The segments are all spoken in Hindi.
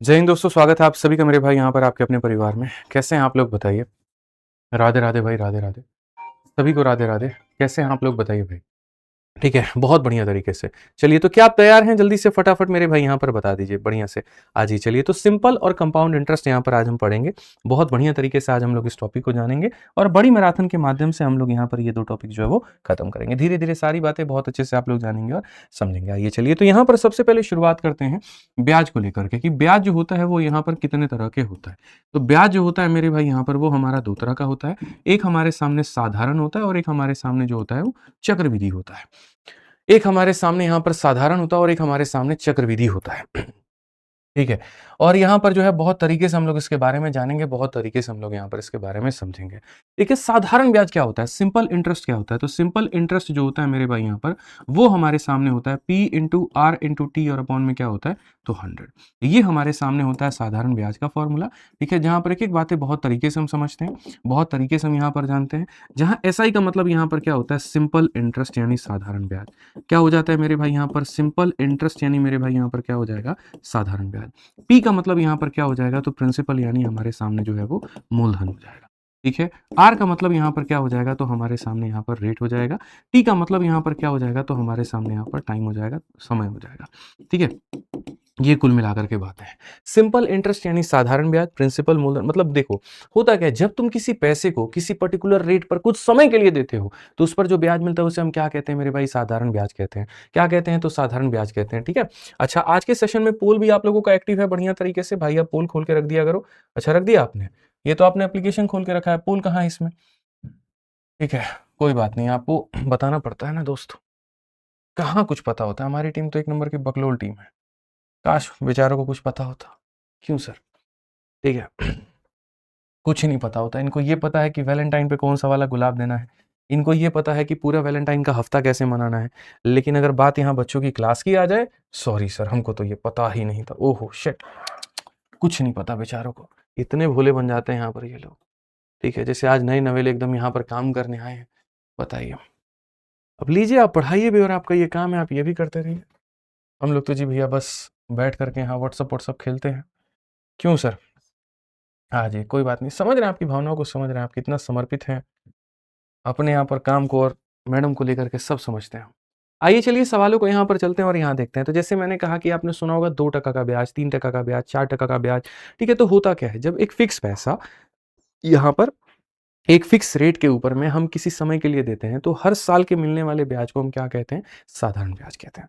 जय हिंद दोस्तों, स्वागत है आप सभी का मेरे भाई यहाँ पर आपके अपने परिवार में। कैसे हैं आप लोग बताइए? राधे राधे भाई, राधे राधे। सभी को राधे राधे। कैसे हैं आप लोग बताइए भाई? ठीक है, बहुत बढ़िया तरीके से। चलिए, तो क्या आप तैयार हैं? जल्दी से फटाफट मेरे भाई यहाँ पर बता दीजिए बढ़िया से। आज ही चलिए, तो सिंपल और कंपाउंड इंटरेस्ट यहाँ पर आज हम पढ़ेंगे। बहुत बढ़िया तरीके से आज हम लोग इस टॉपिक को जानेंगे और बड़ी मैराथन के माध्यम से हम लोग यहाँ पर ये 2 टॉपिक जो है वो खत्म करेंगे। धीरे-धीरे सारी बातें बहुत अच्छे से आप लोग जानेंगे और समझेंगे। आइए चलिए, तो यहाँ पर सबसे पहले शुरुआत करते हैं ब्याज को लेकर के कि ब्याज जो होता है वो यहाँ पर कितने तरह के होता है। तो ब्याज जो होता है मेरे भाई यहाँ पर वो हमारा 2 तरह का होता है। एक हमारे सामने साधारण होता है और एक हमारे सामने जो होता है वो चक्रवृद्धि होता है। एक हमारे सामने यहाँ पर साधारण होता है और एक हमारे सामने चक्रवृद्धि होता है। ठीक है। और यहाँ पर जो है बहुत तरीके से हम लोग इसके बारे में जानेंगे, बहुत तरीके से हम लोग यहाँ पर इसके बारे में समझेंगे। देखिए, साधारण ब्याज क्या होता है, सिंपल इंटरेस्ट क्या होता है? तो सिंपल इंटरेस्ट जो होता है मेरे भाई यहाँ पर वो हमारे सामने होता है P into R into T और अपॉन में क्या होता है तो 100। ये हमारे सामने होता है साधारण ब्याज का फॉर्मूला। ठीक है, जहाँ पर एक एक बातें बहुत तरीके से हम समझते हैं, बहुत तरीके से हम यहाँ पर जानते हैं। जहाँ SI का मतलब यहाँ पर क्या होता है सिंपल इंटरेस्ट यानी साधारण ब्याज। क्या हो जाता है मेरे भाई यहाँ पर सिंपल इंटरेस्ट यानी मेरे भाई यहाँ पर क्या हो जाएगा साधारण ब्याज। पी का मतलब यहाँ पर क्या हो जाएगा तो प्रिंसिपल यानी हमारे सामने जो है वो मूलधन हो जाएगा। ठीक है। आर का मतलब यहाँ पर क्या हो जाएगा तो हमारे सामने यहाँ पर रेट हो जाएगा। टी का मतलब यहाँ पर क्या हो जाएगा तो हमारे सामने यहाँ पर टाइम हो जाएगा, समय हो जाएगा। ठीक है, ये कुल मिलाकर के बात है। सिंपल इंटरेस्ट यानी साधारण ब्याज, प्रिंसिपल मूलधन। मतलब देखो, होता क्या है, जब तुम किसी पैसे को किसी पर्टिकुलर रेट पर कुछ समय के लिए देते हो तो उस पर जो ब्याज मिलता है उसे हम क्या कहते हैं मेरे भाई? साधारण ब्याज कहते हैं। क्या कहते हैं? तो साधारण ब्याज कहते हैं। ठीक है। अच्छा, आज के सेशन में पोल भी आप लोगों का एक्टिव है बढ़िया तरीके से। भाई, आप पोल खोल के रख दिया करो। अच्छा, रख दिया आपने? ये तो आपने एप्लीकेशन खोल के रखा है, पोल कहाँ है इसमें? ठीक है, कोई बात नहीं, आपको बताना पड़ता है ना दोस्तों, कहाँ कुछ पता होता है। हमारी टीम तो एक नंबर की बकलोल टीम है। काश बेचारों को कुछ पता होता। क्यों सर? ठीक है। कुछ नहीं पता होता। इनको ये पता है कि वैलेंटाइन पे कौन सा वाला गुलाब देना है, इनको ये पता है कि पूरा वैलेंटाइन का हफ्ता कैसे मनाना है। लेकिन अगर बात यहाँ बच्चों की क्लास की आ जाए, सॉरी सर, हमको तो ये पता ही नहीं था। ओहो शिट, कुछ नहीं पता बेचारों को। इतने भोले बन जाते हैं यहाँ पर ये लोग। ठीक है, जैसे आज नए नवेले एकदम यहाँ पर काम करने आए हैं। बताइए, अब लीजिए, आप पढ़ाइए भी और आपका ये काम है, आप ये भी करते रहिए। हम लोग तो जी भैया बस बैठ करके यहाँ व्हाट्सअप खेलते हैं। क्यों सर? हाँ जी, कोई बात नहीं, समझ रहे हैं आपकी भावनाओं को, समझ रहे हैं आप कितना समर्पित हैं अपने यहाँ पर काम को और मैडम को लेकर के, सब समझते हैं हम। आइए चलिए सवालों को यहाँ पर चलते हैं और यहाँ देखते हैं। तो जैसे मैंने कहा कि आपने सुना होगा 2% का ब्याज, 3% का ब्याज, 4% का ब्याज। ठीक है, तो होता क्या है, जब एक फिक्स पैसा यहाँ पर एक फिक्स रेट के ऊपर में हम किसी समय के लिए देते हैं तो हर साल के मिलने वाले ब्याज को हम क्या कहते हैं? साधारण ब्याज कहते हैं।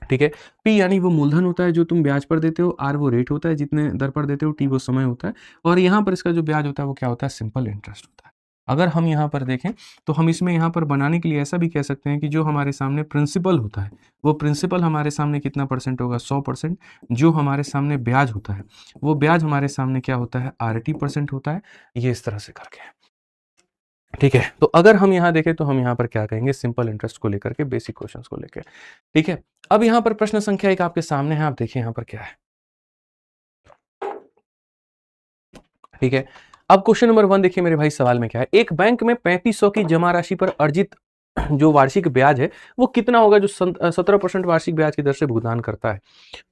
ठीक है। पी यानी वो मूलधन होता है जो तुम ब्याज पर देते हो, आर वो रेट होता है जितने दर पर देते हो, टी वो समय होता है और यहाँ पर इसका जो ब्याज होता है वो क्या होता है? सिंपल इंटरेस्ट होता है। अगर हम यहाँ पर देखें तो हम इसमें यहाँ पर बनाने के लिए ऐसा भी कह सकते हैं कि जो हमारे सामने प्रिंसिपल होता है वो प्रिंसिपल हमारे सामने कितना परसेंट होगा? 100%। जो हमारे सामने ब्याज होता है वो ब्याज हमारे सामने क्या होता है? 80% होता है। ये इस तरह से करके। ठीक है, तो अगर हम यहाँ देखें तो हम यहाँ पर क्या कहेंगे? सिंपल इंटरेस्ट को लेकर के, बेसिक क्वेश्चंस को लेकर। ठीक है। अब यहाँ पर प्रश्न संख्या 1 आपके सामने है, आप देखिए यहाँ पर क्या है। ठीक है, अब क्वेश्चन नंबर 1 देखिए मेरे भाई, सवाल में क्या है? एक बैंक में 3500 की जमा राशि पर अर्जित जो वार्षिक ब्याज है वो कितना होगा जो 17% वार्षिक ब्याज की दर से भुगतान करता है।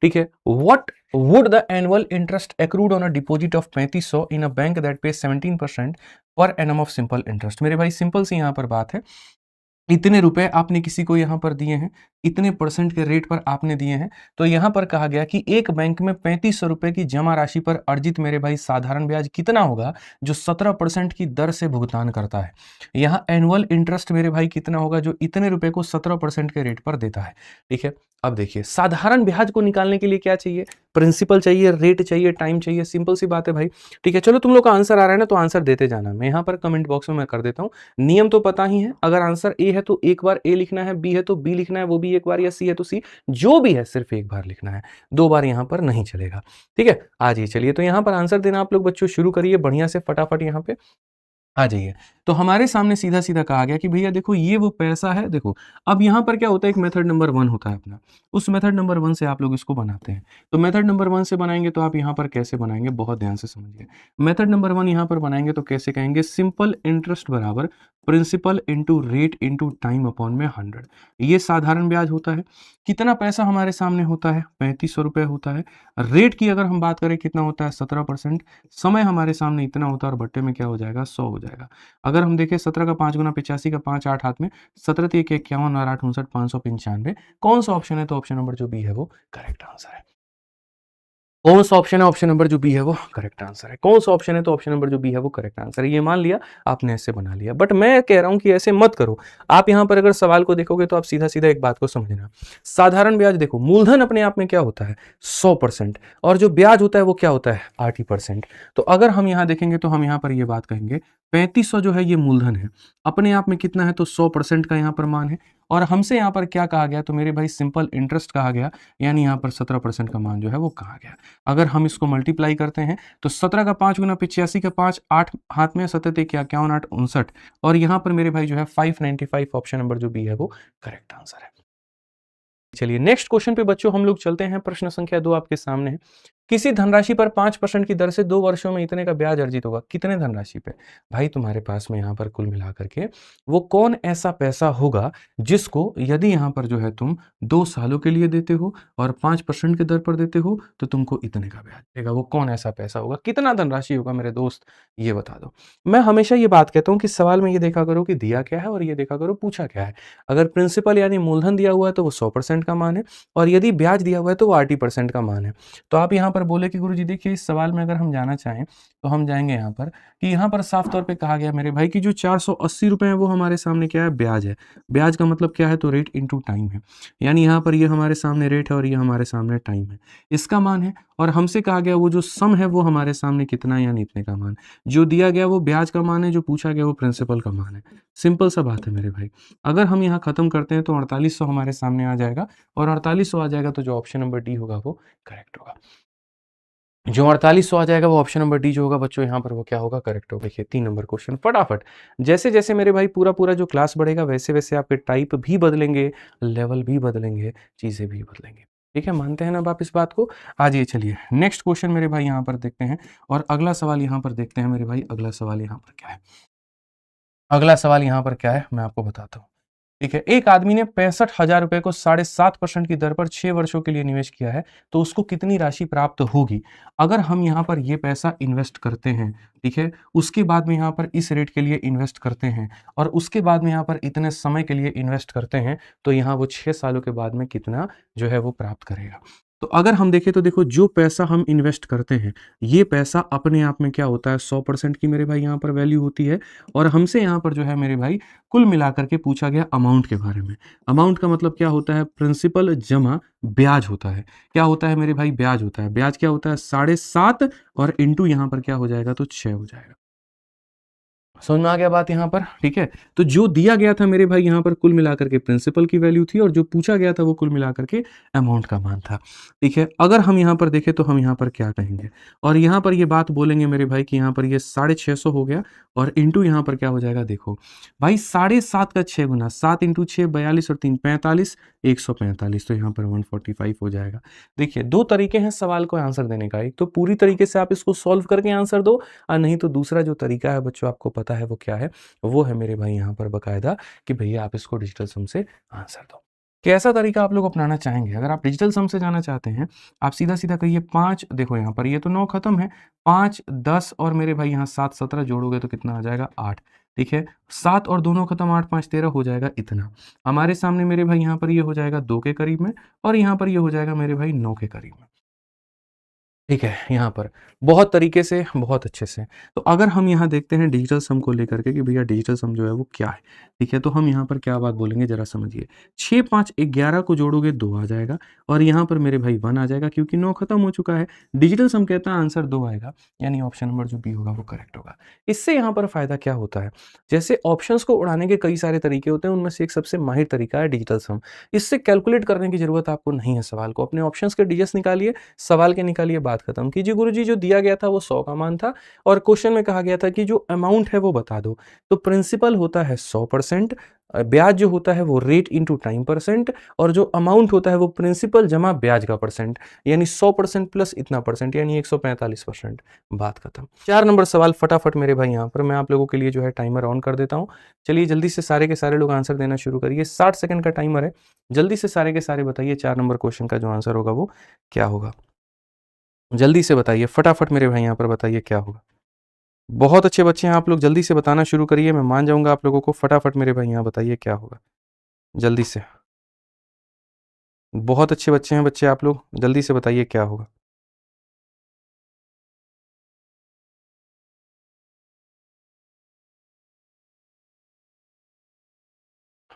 ठीक है, what would the annual interest accrued on a deposit of 3500 in a bank that पे 17% per annum of simple interest. मेरे भाई सिंपल सी यहाँ पर बात है, इतने रुपए आपने किसी को यहाँ पर दिए हैं, इतने परसेंट के रेट पर आपने दिए हैं। तो यहाँ पर कहा गया कि एक बैंक में 3500 रुपए की जमा राशि पर अर्जित मेरे भाई साधारण ब्याज कितना होगा जो 17% की दर से भुगतान करता है। यहाँ एनुअल इंटरेस्ट मेरे भाई कितना होगा जो इतने रुपए को 17% के रेट पर देता है। ठीक है, अब देखिए साधारण ब्याज को निकालने के लिए क्या चाहिए? प्रिंसिपल चाहिए, रेट चाहिए, टाइम चाहिए। सिंपल सी बात है भाई। ठीक है, चलो तुम लोग का आंसर आ रहा है ना, तो आंसर देते जाना। मैं यहाँ पर कमेंट बॉक्स में मैं कर देता हूँ। नियम तो पता ही है, अगर आंसर ए है तो एक बार ए लिखना है, बी है तो बी लिखना है, वो भी एक बार, या सी है तो सी, जो भी है सिर्फ एक बार लिखना है, 2 बार यहाँ पर नहीं चलेगा। ठीक है, आज ही चलिए, तो यहाँ पर आंसर देना आप लोग बच्चों शुरू करिए बढ़िया से फटाफट यहाँ पे। आ जाइए। तो हमारे सामने सीधा-सीधा कहा गया कि भैया देखो ये वो पैसा है देखो। अब यहाँ पर क्या होता है, एक मेथड नंबर 1 होता है अपना। उस मेथड नंबर 1 से आप लोग इसको बनाते हैं। तो मेथड नंबर 1 से बनाएँगे तो आप यहाँ पर कैसे बनाएँगे, बहुत ध्यान से समझिए। मेथड नंबर 1 यहाँ पर बनाएँगे तो कैसे कहेंगे, सिंपल इंटरेस्ट बराबर principal into rate into time upon में 100। ये साधारण ब्याज होता है। कितना पैसा हमारे सामने होता है, ₹3500 होता है। रेट की अगर हम बात करें कितना होता है, 17%। समय हमारे सामने इतना होता है और बट्टे में क्या हो जाएगा, 100 हो जाएगा। अगर हम देखें 17 का 5 गुना 85 का 5 8 हाथ में, 17 तिये के 51 और 8 59 595। कौन सा ऑप्शन है, तो ऑप्शन नंबर जो बी है वो करेक्ट आंसर है। कौन सा ऑप्शन है, ऑप्शन नंबर जो बी है वो करेक्ट आंसर है। कौन सा ऑप्शन है, तो ऑप्शन नंबर जो बी है वो करेक्ट आंसर है। ये मान लिया आपने, ऐसे बना लिया। बट मैं कह रहा हूं कि ऐसे मत करो। आप यहां पर अगर सवाल को देखोगे तो आप सीधा सीधा एक बात को समझना, साधारण ब्याज देखो, मूलधन अपने आप में क्या होता है, 100%, और जो ब्याज होता है वो क्या होता है, 8%। तो अगर हम यहां देखेंगे तो हम यहां पर ये बात कहेंगे 3500 जो है ये मूलधन है, अपने आप में कितना है, तो 100% का यहां पर मान है। और हमसे यहां पर क्या कहा गया, तो मेरे भाई सिंपल इंटरेस्ट कहा गया, यानी यहां पर 17% का मान जो है वो कहा गया। अगर हम इसको मल्टीप्लाई करते हैं तो 17 का 5 गुना 85 का 5 8 हाथ में, 17 एक 51 8 59, और यहाँ पर मेरे भाई जो है 595, ऑप्शन नंबर जो बी है वो करेक्ट आंसर है। चलिए नेक्स्ट क्वेश्चन पे बच्चों हम लोग चलते हैं। प्रश्न संख्या 2 आपके सामने है। किसी धनराशि पर 5% की दर से 2 वर्षों में इतने का ब्याज अर्जित होगा। कितने धनराशि पे? भाई तुम्हारे पास में यहाँ पर कुल मिलाकर के वो कौन ऐसा पैसा होगा जिसको यदि यहाँ पर जो है तुम 2 सालों के लिए देते हो और 5% की दर पर देते हो तो तुमको इतने का ब्याज देगा। वो कौन ऐसा पैसा होगा, कितना धनराशि होगा मेरे दोस्त, ये बता दो। मैं हमेशा ये बात कहता हूँ कि सवाल में ये देखा करो कि दिया क्या है और ये देखा करो पूछा क्या है। अगर प्रिंसिपल यानी मूलधन दिया हुआ है तो वो 100% का मान है, और यदि ब्याज दिया हुआ है तो वो 80% का मान है। तो आप यहाँ पर बोले कि गुरुजी देखिए इस सवाल में अगर हम जाना चाहें तो हम जाएंगे यहाँ पर कि यहाँ पर साफ तौर पे कहा गया मेरे भाई कि जो 480 रुपए है वो हमारे सामने क्या है, ब्याज है। ब्याज का मतलब क्या है, तो रेट इंटू टाइम है। यानी यहाँ पर ये हमारे सामने रेट है और ये हमारे सामने टाइम है, इसका मान है। और हमसे कहा गया वो जो सम है वो हमारे सामने कितना है, यानी इतने का मान। जो दिया गया वो ब्याज का मान है, जो पूछा गया वो प्रिंसिपल का मान है। सिंपल सा बात है मेरे भाई। अगर हम यहाँ खत्म करते हैं तो 4800 हमारे सामने आ जाएगा, और 4800 आ जाएगा तो जो ऑप्शन नंबर डी होगा वो करेक्ट होगा। जो 4800 आ जाएगा वो ऑप्शन नंबर डी जो होगा बच्चों यहाँ पर वो क्या होगा, करेक्ट होगा। देखिए 3 नंबर क्वेश्चन फटाफट। जैसे जैसे मेरे भाई पूरा पूरा जो क्लास बढ़ेगा वैसे वैसे आपके टाइप भी बदलेंगे, लेवल भी बदलेंगे, चीज़ें भी बदलेंगे। ठीक है, मानते हैं ना अब आप इस बात को? आ जाइए चलिए नेक्स्ट क्वेश्चन मेरे भाई यहाँ पर देखते हैं, और अगला सवाल यहाँ पर देखते हैं मेरे भाई। अगला सवाल यहाँ पर क्या है, अगला सवाल यहाँ पर क्या है मैं आपको बताता हूँ। ठीक है, एक आदमी ने 65,000 रुपए को 7.5% की दर पर 6 वर्षों के लिए निवेश किया है, तो उसको कितनी राशि प्राप्त होगी? अगर हम यहाँ पर ये पैसा इन्वेस्ट करते हैं, ठीक है, उसके बाद में यहाँ पर इस रेट के लिए इन्वेस्ट करते हैं, और उसके बाद में यहाँ पर इतने समय के लिए इन्वेस्ट करते हैं, तो यहाँ वो 6 सालों के बाद में कितना जो है वो प्राप्त करेगा। तो अगर हम देखें तो देखो जो पैसा हम इन्वेस्ट करते हैं, ये पैसा अपने आप में क्या होता है, 100% की मेरे भाई यहाँ पर वैल्यू होती है। और हमसे यहाँ पर जो है मेरे भाई कुल मिलाकर के पूछा गया अमाउंट के बारे में। अमाउंट का मतलब क्या होता है, प्रिंसिपल जमा ब्याज होता है। क्या होता है मेरे भाई, ब्याज होता है। ब्याज क्या होता है, 7.5, और इंटू यहाँ पर क्या हो जाएगा, तो 6 हो जाएगा। समझ में आ गया बात यहाँ पर? ठीक है, तो जो दिया गया था मेरे भाई यहाँ पर कुल मिलाकर के प्रिंसिपल की वैल्यू थी, और जो पूछा गया था वो कुल मिलाकर के अमाउंट का मान था। ठीक है, अगर हम यहाँ पर देखें तो हम यहाँ पर क्या कहेंगे, और यहाँ पर ये बात बोलेंगे मेरे भाई कि यहाँ पर ये 650 हो गया, और इंटू यहाँ पर क्या हो जाएगा, देखो भाई 7.5 का 6 गुना 7 इंटू 6 42 और 3 45 145, तो यहाँ पर 145 हो जाएगा। देखिए दो तरीके हैं सवाल को आंसर देने का, एक तो पूरी तरीके से आप इसको सॉल्व करके आंसर दो, और नहीं तो दूसरा जो तरीका है बच्चों आपको पता है वो क्या है, वो है मेरे भाई यहाँ पर बकायदा कि भैया आप इसको डिजिटल सम से आंसर दो। कैसा तरीका आप लोग अपनाना चाहेंगे? अगर आप डिजिटल सम से जाना चाहते हैं, आप सीधा सीधा कहिए 5, देखो यहाँ पर ये तो 9 खत्म है, 5 10 और मेरे भाई यहाँ 7 17 जोड़ोगे तो कितना आ जाएगा, 8। ठीक है, 7 और दोनों खत्म, 8 5 13 हो जाएगा इतना। हमारे सामने मेरे भाई यहाँ पर ये हो जाएगा 2 के करीब में, और यहाँ पर ये हो जाएगा मेरे भाई 9 के करीब में। ठीक है, यहाँ पर बहुत तरीके से, बहुत अच्छे से। तो अगर हम यहाँ देखते हैं डिजिटल सम को लेकर के कि भैया डिजिटल सम जो है वो क्या है, ठीक है, तो हम यहाँ पर क्या बात बोलेंगे ज़रा समझिए। 6 5 11 को जोड़ोगे 2 आ जाएगा, और यहाँ पर मेरे भाई 1 आ जाएगा क्योंकि 9 खत्म हो चुका है। डिजिटल सम कहता है आंसर 2 आएगा, यानी ऑप्शन नंबर जो बी होगा वो करेक्ट होगा। इससे यहाँ पर फ़ायदा क्या होता है, जैसे ऑप्शंस को उड़ाने के कई सारे तरीके होते हैं, उनमें से एक सबसे माहिर तरीका है डिजिटल सम। इससे कैलकुलेट करने की ज़रूरत आपको नहीं है सवाल को, अपने ऑप्शंस के डिजिट्स निकालिए, सवाल के निकालिए, बात खत्म कीजिए। गुरुजी जो दिया गया था वो 100 का मान था और क्वेश्चन में कहा गया था कि जो अमाउंट है वो बता दो। तो प्रिंसिपल होता है 100%, ब्याज जो होता है वो रेट इंटू टाइम परसेंट, और जो अमाउंट होता है वो प्रिंसिपल जमा ब्याज का परसेंट, यानी 100% प्लस इतना परसेंट यानी 145%। बात खत्म। 4 नंबर सवाल फटाफट मेरे भाई, यहाँ पर मैं आप लोगों के लिए जो है टाइमर ऑन कर देता हूँ। चलिए जल्दी से सारे के सारे लोग आंसर देना शुरू करिए। 60 सेकंड का टाइमर है, जल्दी से सारे के सारे बताइए 4 नंबर क्वेश्चन का जो आंसर होगा वो क्या होगा। जल्दी से बताइए फटाफट मेरे भाई, यहाँ पर बताइए क्या होगा। बहुत अच्छे बच्चे हैं आप लोग, जल्दी से बताना शुरू करिए, मैं मान जाऊंगा आप लोगों को। फटाफट मेरे भाई यहाँ बताइए क्या होगा, जल्दी से। बहुत अच्छे बच्चे हैं बच्चे आप लोग, जल्दी से बताइए क्या होगा।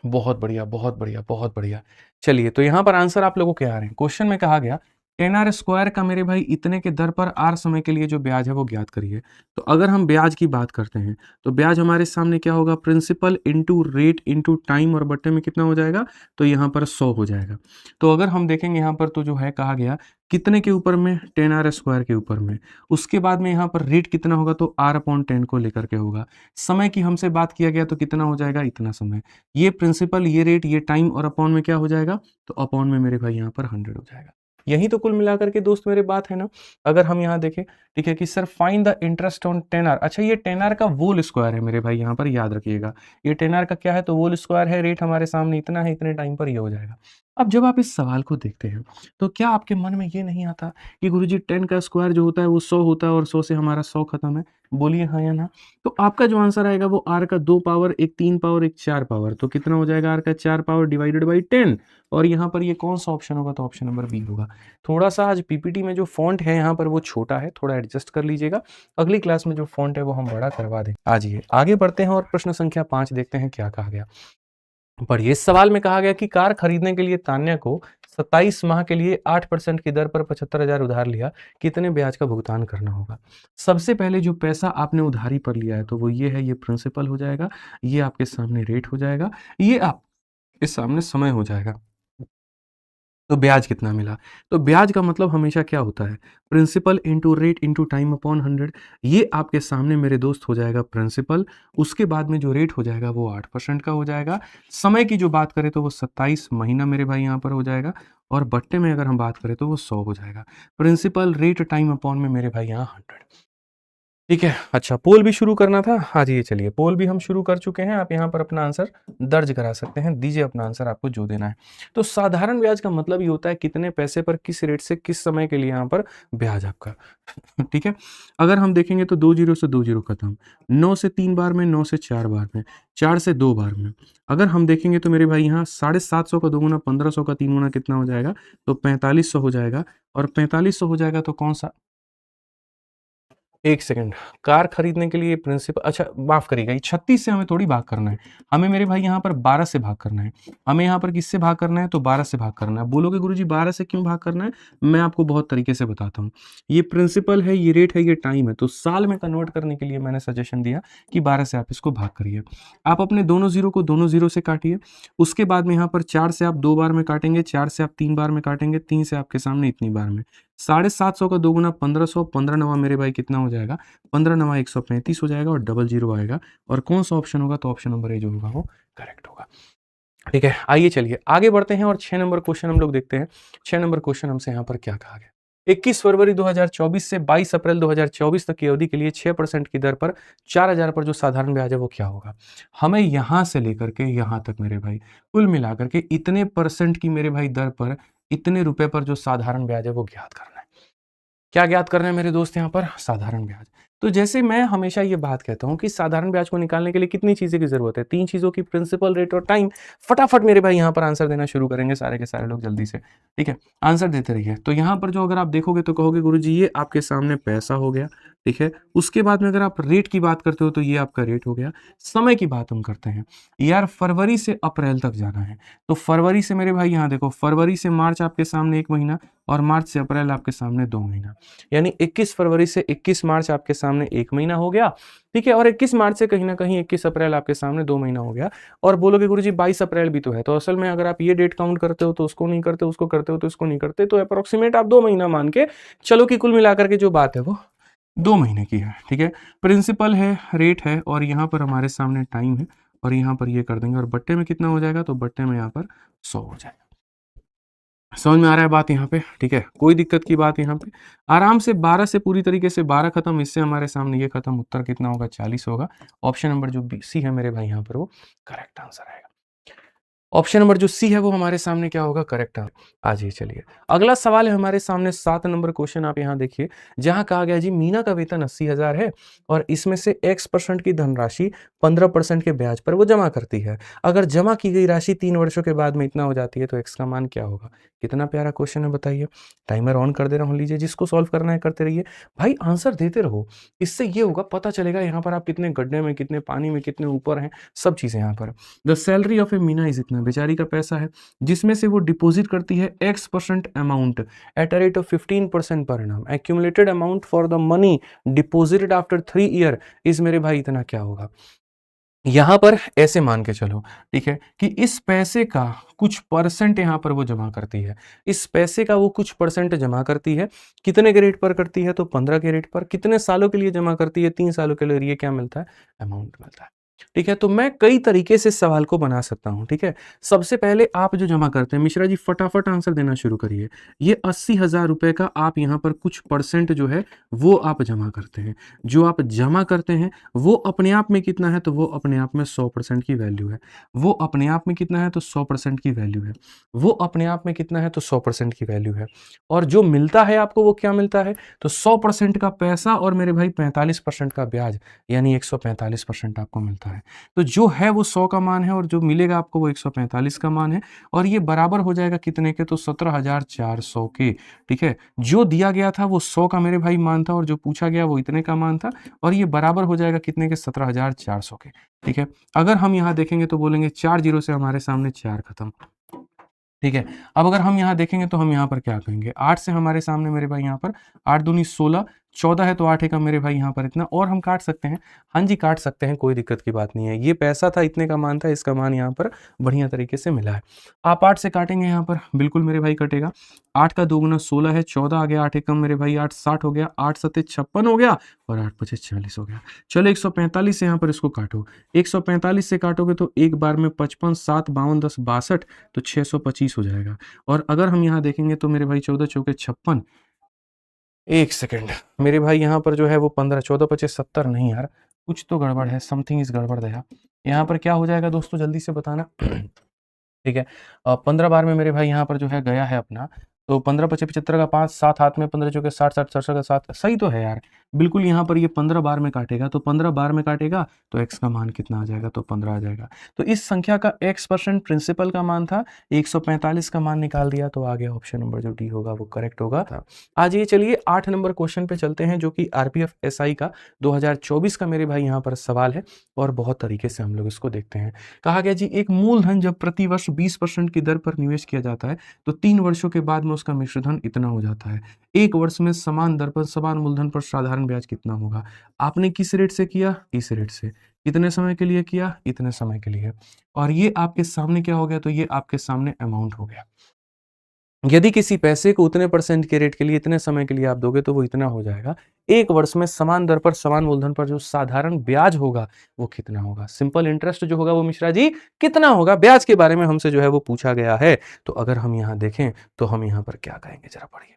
बहुत बढ़िया, बहुत बढ़िया, बहुत बढ़िया। चलिए तो यहाँ पर आंसर आप लोगों के आ रहे हैं। क्वेश्चन में कहा गया 10r स्क्वायर का मेरे भाई इतने के दर पर r समय के लिए जो ब्याज है वो ज्ञात करिए। तो अगर हम ब्याज की बात करते हैं तो ब्याज हमारे सामने क्या होगा, principal into rate into time, और बट्टे में कितना हो जाएगा, तो यहाँ पर 100 हो जाएगा। तो अगर हम देखेंगे यहाँ पर तो जो है कहा गया कितने के ऊपर में, 10r स्क्वायर के ऊपर में। उसके बाद में यहाँ पर रेट कितना होगा, तो r/10 को लेकर के होगा। समय की हमसे बात किया गया तो कितना हो जाएगा, इतना समय। ये प्रिंसिपल, ये रेट, ये टाइम, और अपॉन में क्या हो जाएगा, तो अपॉन में मेरे भाई यहाँ पर 100 हो जाएगा। यही तो कुल मिलाकर के दोस्त मेरे बात है ना। अगर हम यहाँ देखें, ठीक है, कि sir find the interest on 10r। अच्छा, ये 10r का वोल स्क्वायर है मेरे भाई, यहाँ पर याद रखिएगा। ये 10r का क्या है, तो वोल स्क्वायर है। रेट हमारे सामने इतना है, इतने टाइम पर ये हो जाएगा। अब जब आप इस सवाल को देखते हैं तो क्या आपके मन में ये नहीं आता कि गुरुजी 10 का स्क्वायर जो होता है वो 100 होता है और 100 से हमारा 100 खत्म है। बोलिए हाँ या ना। तो आपका जो आंसर आएगा वो r का 2 पावर, एक 3 पावर, एक 4 पावर। तो कितना हो जाएगा, r का 4 पावर डिवाइडेड बाई 10। और यहाँ पर ये कौन सा ऑप्शन होगा, तो ऑप्शन नंबर बी होगा। थोड़ा सा आज पीपीटी में जो फॉन्ट है यहाँ पर वो छोटा है, थोड़ा एडजस्ट कर लीजिएगा। अगली क्लास में जो फॉन्ट है वो हम बड़ा करवा दें। आइए आगे बढ़ते हैं और प्रश्न संख्या 5 देखते हैं क्या कहा गया। पढ़िए, इस सवाल में कहा गया कि कार खरीदने के लिए तान्या को 27 माह के लिए 8% की दर पर 75,000 उधार लिया, कितने ब्याज का भुगतान करना होगा। सबसे पहले जो पैसा आपने उधारी पर लिया है तो वो ये है, ये प्रिंसिपल हो जाएगा, ये आपके सामने रेट हो जाएगा, ये आपके सामने समय हो जाएगा। तो ब्याज कितना मिला, तो ब्याज का मतलब हमेशा क्या होता है, principal into rate into time upon 100। ये आपके सामने मेरे दोस्त हो जाएगा प्रिंसिपल, उसके बाद में जो रेट हो जाएगा वो 8% का हो जाएगा। समय की जो बात करें तो वो 27 महीना मेरे भाई यहाँ पर हो जाएगा, और बट्टे में अगर हम बात करें तो वो 100 हो जाएगा। प्रिंसिपल रेट टाइम अपॉन में मेरे भाई यहाँ 100। ठीक है। अच्छा, पोल भी शुरू करना था। हाँ जी, ये चलिए पोल भी हम शुरू कर चुके हैं। आप यहाँ पर अपना आंसर दर्ज करा सकते हैं। दीजिए अपना आंसर, आपको जो देना है। तो साधारण ब्याज का मतलब ये होता है कितने पैसे पर किस रेट से किस समय के लिए यहाँ पर ब्याज आपका। ठीक है। अगर हम देखेंगे तो 2 जीरो से 2 जीरो खत्म, 9 से 3 बार में, 9 से 4 बार में, 4 से 2 बार में। अगर हम देखेंगे तो मेरे भाई यहाँ 750 का 2 गुना, 1500 का 3 गुना कितना हो जाएगा, तो 4500 हो जाएगा। और 4500 हो जाएगा तो कौन सा, एक सेकंड, कार खरीदने के लिए प्रिंसिपल, अच्छा माफ करिएगा, ये 36 से हमें थोड़ी भाग करना है, हमें मेरे भाई यहाँ पर 12 से भाग करना है। हमें यहाँ पर किससे भाग करना है, तो 12 से भाग करना है। बोलोगे गुरुजी 12 से क्यों भाग करना है, मैं आपको बहुत तरीके से बताता हूँ। ये प्रिंसिपल है, ये रेट है, ये टाइम है, तो साल में कन्वर्ट करने के लिए मैंने सजेशन दिया कि 12 से आप इसको भाग करिए। आप अपने दोनों जीरो को दोनों जीरो से काटिए। उसके बाद में यहाँ पर 4 से आप 2 बार में काटेंगे, 4 से आप 3 बार में काटेंगे, 3 से आपके सामने इतनी बार में। 750 का 2 गुना 1500, 15 नवा मेरे भाई कितना हो जाएगा, 15 नवा 135 हो जाएगा, और डबल जीरो आएगा। और कौन सा ऑप्शन होगा, तो ऑप्शन नंबर ए जो होगा वो करेक्ट होगा। ठीक है, आइए चलिए आगे बढ़ते हैं और 6 नंबर क्वेश्चन हम लोग देखते हैं। 6 नंबर क्वेश्चन हमसे यहाँ पर क्या कहा गया। 21 फरवरी 2024 से 22 अप्रैल 2024 तक की अवधि के लिए 6% की दर पर 4000 पर जो साधारण ब्याज है वो क्या होगा। हमें यहां से लेकर के यहां तक मेरे भाई कुल मिलाकर के इतने परसेंट की मेरे भाई दर पर इतने रुपए पर जो साधारण ब्याज है वो ज्ञात करना है। क्या ज्ञात करना है मेरे दोस्त, यहाँ पर साधारण ब्याज। तो जैसे मैं हमेशा ये बात कहता हूं कि साधारण ब्याज को निकालने के लिए कितनी चीजें की जरूरत है, 3 चीजों की, प्रिंसिपल, रेट और टाइम। फटाफट मेरे भाई यहाँ पर आंसर देना शुरू करेंगे सारे के सारे लोग जल्दी से। ठीक है, आंसर देते रहिए। तो यहाँ पर जो अगर आप देखोगे तो कहोगे गुरुजी ये आपके सामने पैसा हो गया, ठीक है। उसके बाद में अगर आप रेट की बात करते हो तो ये आपका रेट हो गया। समय की बात हम करते हैं, यार फरवरी से अप्रैल तक जाना है, तो फरवरी से मेरे भाई यहाँ देखो, फरवरी से मार्च आपके सामने 1 महीना और मार्च से अप्रैल आपके सामने 2 महीना, यानी 21 फरवरी से 21 मार्च आपके सामने 1 महीना हो गया, ठीक है। और 21 मार्च से कहीं ना कहीं 21 अप्रैल आपके सामने 2 महीना हो गया। और बोलोगे गुरुजी 22 अप्रैल भी तो है, तो असल में अगर आप ये डेट काउंट करते हो तो उसको नहीं करते, उसको करते हो तो इसको नहीं करते, तो अप्रोक्सीमेट आप 2 महीना मान के चलो कि कुल मिलाकर के जो बात है वो 2 महीने की है, ठीक है। प्रिंसिपल है, रेट है, और यहाँ पर हमारे सामने टाइम है, और यहाँ पर ये कर देंगे, और बट्टे में कितना हो जाएगा, तो बट्टे में यहाँ पर 100 हो जाएगा। समझ में आ रहा है बात यहाँ पे, ठीक है, कोई दिक्कत की बात यहाँ पे। आराम से 12 से पूरी तरीके से 12 खत्म, इससे हमारे सामने ये खत्म, उत्तर कितना होगा, 40 होगा। ऑप्शन नंबर जो बी सी है मेरे भाई यहाँ पर वो करेक्ट आंसर आएगा। ऑप्शन नंबर जो सी है वो हमारे सामने क्या होगा, करेक्ट आंसर। आज ये चलिए अगला सवाल है हमारे सामने 7 नंबर क्वेश्चन, आप यहाँ देखिए, जहां कहा गया जी मीना का वेतन 80,000 है और इसमें से x% की धनराशि 15% के ब्याज पर वो जमा करती है। अगर जमा की गई राशि 3 वर्षों के बाद में इतना हो जाती है तो x का मान क्या होगा। कितना प्यारा क्वेश्चन है बताइए। टाइमर ऑन कर दे रहा हूँ, लीजिए, जिसको सॉल्व करना है करते रहिए भाई, आंसर देते रहो, इससे ये होगा पता चलेगा यहाँ पर आप कितने गड्ढे में, कितने पानी में, कितने ऊपर हैं, सब चीजें यहाँ पर। The salary of A Meena is इतना, बेचारी का पैसा है जिसमें से वो डिपॉजिट करती है x% amount at a rate of 15% per annum. Accumulated amount for the money deposited after 3 year is मेरे भाई इतना क्या होगा। यहां पर ऐसे मान के चलो, ठीक है, कि इस पैसे का कुछ परसेंट यहां पर वो जमा करती है, इस पैसे का वो कुछ परसेंट जमा करती है। कितने के रेट पर करती है, तो 15 के रेट पर। कितने सालों के लिए जमा करती है, 3 सालों के लिए। ये क्या मिलता है, अमाउंट मिलता है, ठीक है। तो मैं कई तरीके से सवाल को बना सकता हूं, ठीक है। सबसे पहले आप जो जमा करते हैं, मिश्रा जी फटाफट आंसर देना शुरू करिए। ये 80,000 रुपए का आप यहां पर कुछ परसेंट जो है वो आप जमा करते हैं। जो आप जमा करते हैं वो अपने आप में कितना है, तो वो अपने आप में 100% की वैल्यू है। वो अपने आप में कितना है, तो 100% की वैल्यू है। वो अपने आप में कितना है, तो 100% की वैल्यू है। और जो मिलता है आपको वो क्या मिलता है, तो 100% का पैसा और मेरे भाई 45% का ब्याज, यानी 145% आपको मिलता है। तो जो है वो 100 का मान है और जो मिलेगा आपको वो 145 का मान है। और ये बराबर हो जाएगा कितने के, तो 17,400 के, ठीक है। जो दिया गया था वो 100 का मेरे भाई मान था और जो पूछा गया वो इतने का मान था, और ये बराबर हो जाएगा कितने के, 17,400 के, ठीक है। अगर हम यहाँ देखेंगे तो बोलेंगे 4 जीरो से हमारे सामने 4 खत्म, ठीक है। अब अगर हम यहाँ देखेंगे तो हम यहाँ पर क्या कहेंगे, 8 से हमारे सामने मेरे भाई यहाँ पर 8 दूनी 16, 14 है तो 8 का मेरे भाई यहाँ पर इतना, और हम काट सकते हैं। हाँ जी काट सकते हैं, कोई दिक्कत की बात नहीं है। ये पैसा था, इतने का मान था, इसका मान यहाँ पर बढ़िया तरीके से मिला है। आप 8 से काटेंगे यहाँ पर, बिल्कुल मेरे भाई कटेगा। 8 का 2 गुना 16 है, 14 आ गया, 8 एकम मेरे भाई 8 60 हो गया, 8 सत्ते 56 हो गया, और 8 पचे 40 हो गया। चलो 145 से यहाँ पर इसको काटो, 145 से काटोगे तो एक बार में 55, 7 52 10 62, तो 625 हो जाएगा। और अगर हम यहाँ देखेंगे तो मेरे भाई 14 चौके 56, एक सेकेंड मेरे भाई यहाँ पर जो है वो 15, 14 पचे 70, नहीं यार कुछ तो गड़बड़ है, समथिंग इज गड़बड़ दया। यहाँ पर क्या हो जाएगा दोस्तों, जल्दी से बताना। ठीक है, 15 बार में मेरे भाई यहाँ पर जो है गया है अपना, तो 15 पचे 75 का 5, 7 हाथ में, 15 चौके 60, 60 67 का 7, सही तो है यार। बिल्कुल यहाँ पर ये 15 बार में काटेगा, तो 15 बार में काटेगा तो x का मान कितना आ जाएगा, तो 15 आ जाएगा। तो इस संख्या का x% प्रिंसिपल का मान था, 145 का मान निकाल दिया, तो आ गया ऑप्शन नंबर जो डी होगा वो करेक्ट होगा। आज ये चलिए 8 नंबर क्वेश्चन पे चलते हैं, जो कि आरपीएफ एसआई का 2024 का मेरे भाई यहाँ पर सवाल है, और बहुत तरीके से हम लोग इसको देखते हैं। कहा गया जी एक मूलधन जब प्रति वर्ष 20% की दर पर निवेश किया जाता है तो 3 वर्षों के बाद में उसका मिश्रधन इतना हो जाता है। 1 वर्ष में समान दर पर समान मूलधन पर साधारण ब्याज कितना होगा। आपने किस रेट से किया, इस रेट से। कितने समय के लिए किया, इतने समय के लिए। और ये आपके सामने क्या हो गया, तो ये आपके सामने अमाउंट हो गया। यदि किसी पैसे को उतने परसेंट के रेट के लिए इतने समय के लिए आप दोगे तो वो इतना हो जाएगा। 1 वर्ष में समान दर पर समान मूलधन पर जो साधारण ब्याज होगा वो कितना होगा। सिंपल इंटरेस्ट जो होगा वो मिश्रा जी कितना होगा, ब्याज के बारे में हमसे जो है वो पूछा गया है। तो अगर हम यहाँ देखें तो हम यहाँ पर क्या कहेंगे, जरा पढ़िए।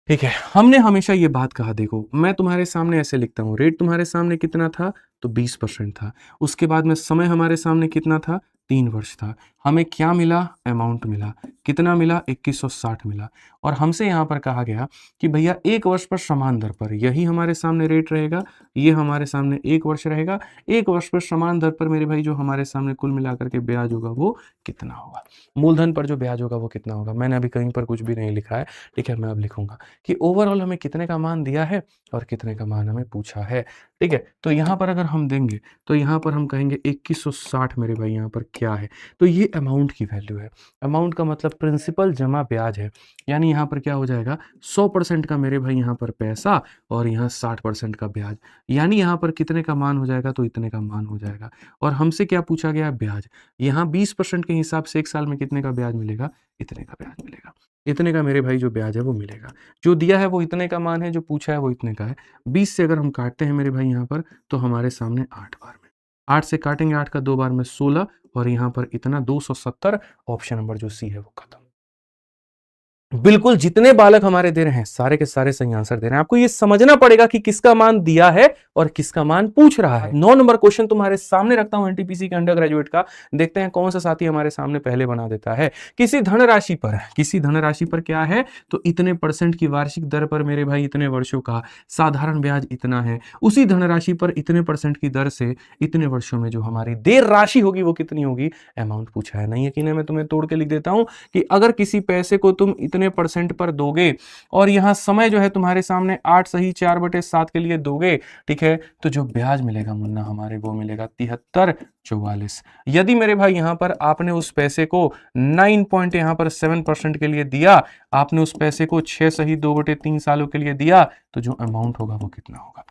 ठीक है, हमने हमेशा ये बात कहा, देखो मैं तुम्हारे सामने ऐसे लिखता हूँ, रेट तुम्हारे सामने कितना था, तो 20% था। उसके बाद में समय हमारे सामने कितना था, 3 वर्ष था। हमें क्या मिला, अमाउंट मिला, कितना मिला, 2160 मिला। और हमसे यहाँ पर कहा गया कि भैया 1 वर्ष पर समान दर पर, यही हमारे सामने रेट रहेगा, ये हमारे सामने 1 वर्ष रहेगा, 1 वर्ष पर समान दर पर मेरे भाई जो हमारे सामने कुल मिलाकर के ब्याज होगा वो कितना होगा, मूलधन पर जो ब्याज होगा वो कितना होगा। मैंने अभी कहीं पर कुछ भी नहीं लिखा है, ठीक है, मैं अब लिखूंगा कि ओवरऑल हमें कितने का मान दिया है और कितने का मान हमें पूछा है, ठीक है। तो यहाँ पर अगर हम देंगे तो यहाँ पर हम कहेंगे 2160 मेरे भाई यहाँ पर क्या है, तो ये अमाउंट की वैल्यू है। अमाउंट का मतलब प्रिंसिपल जमा ब्याज है, यानी यहाँ पर क्या हो जाएगा 100% का मेरे भाई यहाँ पर पैसा और यहाँ 60% का ब्याज, यानी यहाँ पर कितने का मान हो जाएगा, तो इतने का मान हो जाएगा। और हमसे क्या पूछा गया, ब्याज, यहाँ 20% के हिसाब से 1 साल में कितने का ब्याज मिलेगा, इतने का ब्याज मिलेगा, इतने का मेरे भाई जो ब्याज है वो मिलेगा। जो दिया है वो इतने का मान है, जो पूछा है वो इतने का है। 20 से अगर हम काटते हैं मेरे भाई यहाँ पर, तो हमारे सामने 8 बार में, 8 से काटेंगे, 8 का 2 बार में 16 और यहाँ पर इतना 270। ऑप्शन नंबर जो सी है वो खत्म। बिल्कुल जितने बालक हमारे दे रहे हैं सारे के सारे सही आंसर दे रहे हैं। आपको ये समझना पड़ेगा कि किसका मान दिया है और किसका मान पूछ रहा है। 9 नंबर क्वेश्चन तुम्हारे सामने रखता हूं एनटीपीसी के अंडर ग्रेजुएट का, देखते हैं कौन सा साथी हमारे सामने पहले बना देता है। किसी धनराशि पर क्या है, तो इतने % की वार्षिक दर पर मेरे भाई इतने वर्षों का साधारण ब्याज इतना है, उसी धनराशि पर इतने % की दर से इतने वर्षों में जो हमारी देय राशि होगी वो कितनी होगी, अमाउंट पूछा है। नहीं यकीन है मैं तुम्हें तोड़ के लिख देता हूं कि अगर किसी पैसे को तुम इतने % पर दोगे और यहां समय जो है तुम्हारे सामने 8 सही 4/7 के लिए दोगे, ठीक है, तो जो ब्याज मिलेगा मुन्ना हमारे वो मिलेगा 7344। यदि मेरे भाई यहां पर आपने उस पैसे को 9.7% के लिए दिया, आपने उस पैसे को 6 सही 2/3 सालों के लिए दिया, तो जो अमाउंट होगा वो कितना होगा,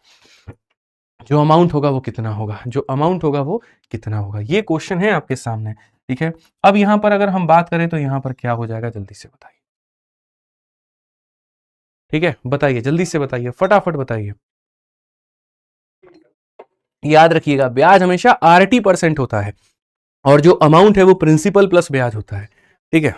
जो अमाउंट होगा वो कितना होगा, जो अमाउंट होगा वो कितना होगा। ये क्वेश्चन है आपके सामने, ठीक है। अब यहां पर अगर हम बात करें तो यहां पर क्या हो जाएगा, जल्दी से बताइए, ठीक है, बताइए जल्दी से बताइए, फटाफट बताइए। याद रखिएगा ब्याज हमेशा RT% होता है और जो अमाउंट है वो प्रिंसिपल प्लस ब्याज होता है, ठीक है।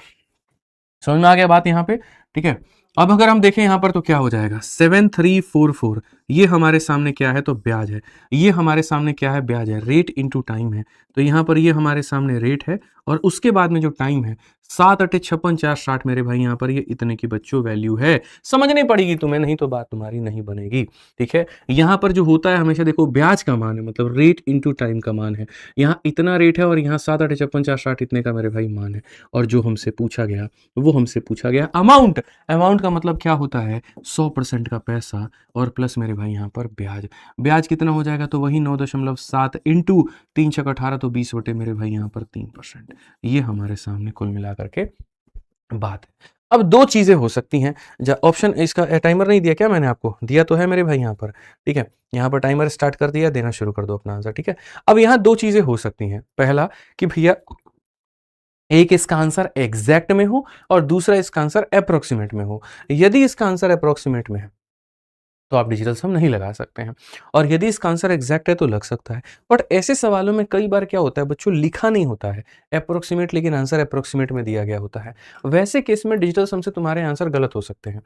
समझ में आ गया बात यहाँ पे, ठीक है। अब अगर हम देखें यहाँ पर तो क्या हो जाएगा 7344, ये हमारे सामने क्या है, तो ब्याज है। ये हमारे सामने क्या है, ब्याज है, रेट इनटू टाइम है। तो यहाँ पर ये हमारे सामने रेट है और उसके बाद में जो टाइम है 7 8 56 4 60 मेरे भाई यहाँ पर ये इतने की बच्चों वैल्यू है। समझनी पड़ेगी तुम्हें, नहीं तो बात तुम्हारी नहीं बनेगी, ठीक है। यहाँ पर जो होता है हमेशा देखो ब्याज का मान है, मतलब रेट इनटू टाइम का मान है। यहाँ इतना रेट है और यहाँ 7 8 56 4 60 इतने का मेरे भाई मान है। और जो हमसे पूछा गया वो हमसे पूछा गया अमाउंट। अमाउंट का मतलब क्या होता है, 100% का पैसा और प्लस मेरे भाई यहाँ पर ब्याज। ब्याज कितना हो जाएगा, तो वही 9.7 इंटू 3 छक 18 तो 20 बटे मेरे भाई यहाँ पर 3%। ये हमारे सामने कुल मिला करके बात है। अब दो चीजें हो सकती हैं, ऑप्शन इसका टाइमर नहीं दिया क्या, मैंने आपको दिया तो है मेरे भाई यहाँ पर, ठीक है। यहाँ पर टाइमर स्टार्ट कर दिया, देना शुरू कर दो अपना आंसर, ठीक है। अब यहाँ दो चीजें हो सकती हैं, पहला कि भैया एक इसका आंसर एग्जैक्ट में हो और दूसरा इसका आंसर अप्रोक्सीमेट में हो। यदि इसका आंसर अप्रोक्सीमेट में है तो आप डिजिटल सम नहीं लगा सकते हैं, और यदि इसका आंसर एग्जैक्ट है तो लग सकता है। बट ऐसे सवालों में कई बार क्या होता है बच्चों, लिखा नहीं होता है अप्रोक्सीमेट, लेकिन आंसर अप्रोक्सीमेट में दिया गया होता है। वैसे केस में डिजिटल सम से तुम्हारे आंसर गलत हो सकते हैं।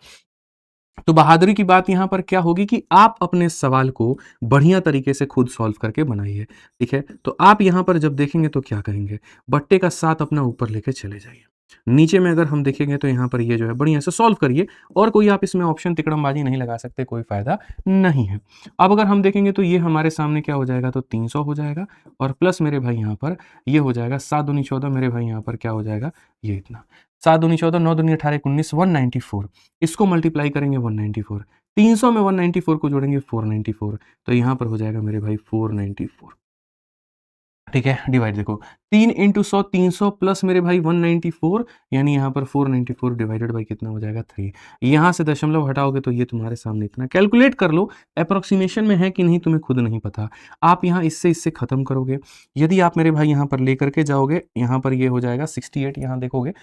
तो बहादुरी की बात यहां पर क्या होगी कि आप अपने सवाल को बढ़िया तरीके से खुद सॉल्व करके बनाइए, ठीक है। तो आप यहां पर जब देखेंगे तो क्या करेंगे, बट्टे का 7 अपना ऊपर लेके चले जाइए। नीचे में अगर हम देखेंगे तो यहाँ पर ये जो है बढ़िया से सॉल्व करिए, और कोई आप इसमें ऑप्शन तिकड़मबाजी नहीं लगा सकते, कोई फायदा नहीं है। अब अगर हम देखेंगे तो ये हमारे सामने क्या हो जाएगा, तो 300 हो जाएगा और प्लस मेरे भाई यहाँ पर ये हो जाएगा 7 दूनी 14 मेरे भाई यहाँ पर क्या हो जाएगा, ये इतना 7 दूनी 14 9 दूनी 18 19 194, इसको मल्टीप्लाई करेंगे 194, 300 में 194 को जोड़ेंगे 494, तो यहाँ पर हो जाएगा मेरे भाई 494, ठीक है। डिवाइड देखो 3 इंटू 100 300 प्लस मेरे भाई 194, यानी यहाँ पर 494 डिवाइडेड बाई कितना हो जाएगा 3। यहाँ से दशमलव हटाओगे तो ये तुम्हारे सामने इतना। कैलकुलेट कर लो अप्रोक्सीमेशन में है कि नहीं तुम्हें खुद नहीं पता, आप यहाँ इससे खत्म करोगे। यदि आप मेरे भाई यहाँ पर लेकर के जाओगे, यहाँ पर ये हो जाएगा 68, यहाँ देखोगे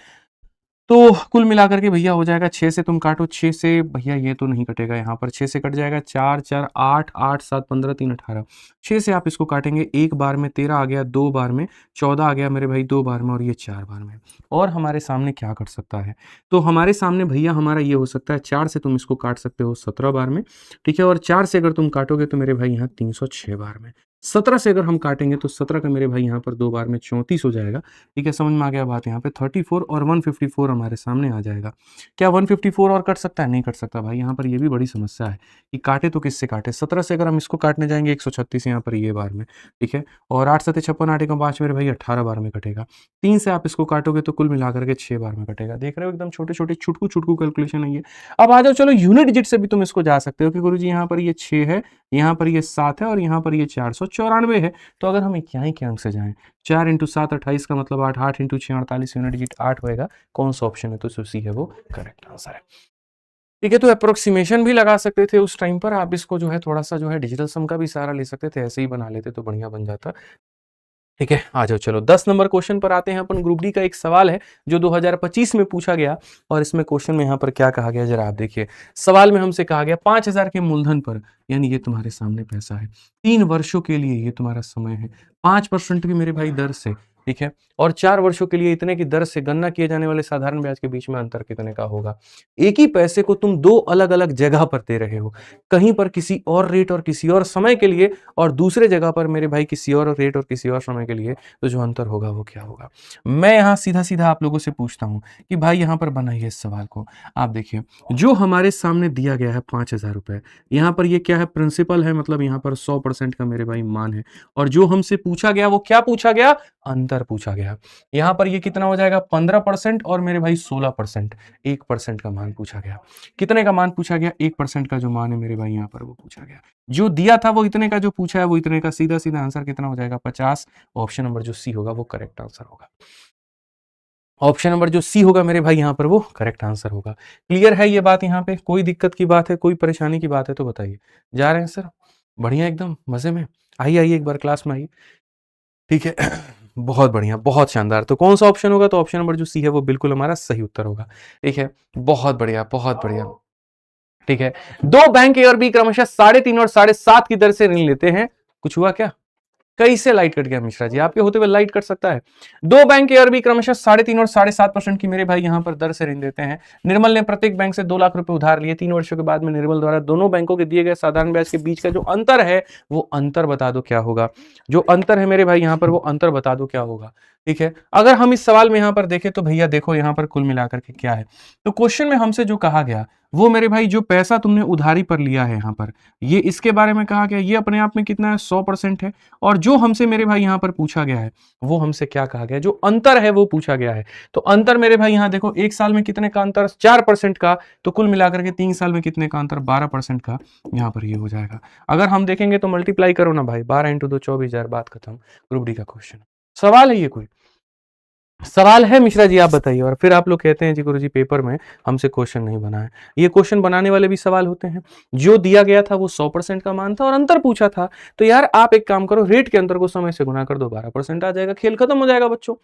तो कुल मिलाकर के भैया हो जाएगा 6 से तुम काटो, 6 से भैया ये तो नहीं कटेगा, यहाँ पर 6 से कट जाएगा 4 4 8 8 7 15 3 18, 6 से आप इसको काटेंगे, एक बार में 13 आ गया, दो बार में 14 आ गया मेरे भाई, दो बार में, और ये 4 बार में। और हमारे सामने क्या कट सकता है, तो हमारे सामने भैया हमारा ये हो सकता है 4 से तुम इसको काट सकते हो 17 बार में, ठीक है। और 4 से अगर तुम काटोगे तो मेरे भाई यहाँ 306 बार में। 17 से अगर हम काटेंगे तो 17 का मेरे भाई यहाँ पर 2 बार में 34 हो जाएगा। ठीक है, समझ में आ गया बात। यहाँ पे 34 और 154 हमारे सामने आ जाएगा। क्या 154 और कट सकता है? नहीं कट सकता भाई। यहाँ पर ये भी बड़ी समस्या है कि काटे तो किससे काटे। 17 से अगर हम इसको काटने जाएंगे 136 यहाँ पर ये बार में। ठीक है, और 8 7 56 8 एकम 5 मेरे भाई 18 बार में कटेगा। 3 से आप इसको काटोगे तो कुल मिलाकर के 6 बार में कटेगा। देख रहे हो, एकदम छोटे छोटे छुटकू छुटकू कैलकुलेशन है ये। अब आ जाओ, चलो यूनिट डिजिट से भी तुम इसको जा सकते हो कि गुरुजी यहाँ पर ये 6 है, यहाँ पर ये 7 है और यहाँ पर ये 494 है। तो अगर हम इक्याई के अंक से जाएं, 4 इंटू 7 28 का मतलब 8, 8 इंटू 6 48, यूनिट डिजिट 8 होएगा। कौन सा ऑप्शन है? तो सी है वो करेक्ट आंसर है। ठीक है, तो अप्रोक्सीमेशन भी लगा सकते थे उस टाइम पर। आप इसको जो है थोड़ा सा जो है डिजिटल सम का भी सहारा ले सकते थे, ऐसे ही बना लेते तो बढ़िया बन जाता। ठीक है, आ जाओ, चलो 10 नंबर क्वेश्चन पर आते हैं अपन। ग्रुप डी का एक सवाल है जो 2025 में पूछा गया, और इसमें क्वेश्चन में यहाँ पर क्या कहा गया जरा आप देखिए। सवाल में हमसे कहा गया 5000 के मूलधन पर, यानी ये तुम्हारे सामने पैसा है, 3 वर्षों के लिए ये तुम्हारा समय है, 5% की मेरे भाई दर से, ठीक है, और 4 वर्षों के लिए इतने की दर से गणना किए जाने वाले साधारण ब्याज के बीच में अंतर कितने का होगा। एक ही पैसे को तुम दो अलग अलग जगह पर दे रहे हो, कहीं पर किसी और रेट और किसी और समय के लिए, और दूसरे जगह पर मेरे भाई किसी और रेट और किसी और समय के लिए। तो जो अंतर होगा वो क्या होगा। मैं यहाँ सीधा सीधा आप लोगों से पूछता हूँ कि भाई यहाँ पर बनाइए इस सवाल को। आप देखिए, जो हमारे सामने दिया गया है 5000 रुपए, यहाँ पर ये क्या है? प्रिंसिपल है, मतलब यहाँ पर 100% का मेरे भाई मान है। और जो हमसे पूछा गया वो क्या पूछा गया? अंतर पूछा गया। यहाँ पर ये कितना हो जाएगा? 15% और मेरे भाई 16%, 1% का मान पूछा गया। कितने का मान पूछा गया? 1% का जो मान है मेरे भाई यहाँ पर वो पूछा गया। जो दिया था वो इतने का, जो पूछा है वो इतने का। सीधा सीधा आंसर कितना हो जाएगा? 50। ऑप्शन नंबर जो सी होगा वो करेक्ट आंसर होगा। ऑप्शन नंबर जो सी होगा मेरे भाई यहाँ पर वो करेक्ट आंसर होगा। क्लियर है ये बात? यहाँ पे कोई दिक्कत की बात है, कोई परेशानी की बात है तो बताइए। जा रहे हैं सर? बढ़िया, एकदम मजे में। आइए आइए, एक बार क्लास में आइए। ठीक है, बहुत बढ़िया, बहुत शानदार। तो कौन सा ऑप्शन होगा? तो ऑप्शन नंबर जो सी है वो बिल्कुल हमारा सही उत्तर होगा। ठीक है, बहुत बढ़िया, बहुत बढ़िया। ठीक है, दो बैंक ए और बी क्रमशः 3.5 और 7.5 की दर से ऋण लेते हैं। कुछ हुआ क्या? कैसे लाइट कट गया मिश्रा जी? आपके होते हुए लाइट कट सकता है? दो बैंक ए और बी क्रमशः 3.5 और 7.5% की मेरे भाई यहां पर दर से ऋण देते हैं। निर्मल ने प्रत्येक बैंक से 2 लाख रुपए उधार लिए। 3 वर्षों के बाद में निर्मल द्वारा दोनों बैंकों के दिए गए साधारण ब्याज के बीच का जो अंतर है वो अंतर बता दो क्या होगा। जो अंतर है मेरे भाई यहां पर वो अंतर बता दो क्या होगा। ठीक है, अगर हम इस सवाल में यहां पर देखें तो भैया देखो यहां पर कुल मिलाकर के क्या है। तो क्वेश्चन में हमसे जो कहा गया वो मेरे भाई जो पैसा तुमने उधारी पर लिया है यहां पर, ये इसके बारे में कहा गया। ये अपने आप में कितना है? 100% है। और जो हमसे मेरे भाई यहां पर पूछा गया है वो हमसे क्या कहा गया? जो अंतर है वो पूछा गया है। तो अंतर मेरे भाई यहां देखो, 1 साल में कितने का अंतर? 4% का। तो कुल मिलाकर के 3 साल में कितने का अंतर? 12% का। यहां पर ये हो जाएगा। अगर हम देखेंगे तो मल्टीप्लाई करो ना भाई, 12 इंटू 2 24,000, बात खत्म। ग्रुप डी का क्वेश्चन सवाल है ये। कोई सवाल है मिश्रा जी? आप बताइए। और फिर आप लोग कहते हैं जी गुरुजी पेपर में हमसे क्वेश्चन नहीं बना है। ये क्वेश्चन बनाने वाले भी सवाल होते हैं। जो दिया गया था वो 100% का मान था और अंतर पूछा था। तो यार आप एक काम करो, रेट के अंतर को समय से गुना कर दो, 12% आ जाएगा, खेल खत्म हो जाएगा बच्चों।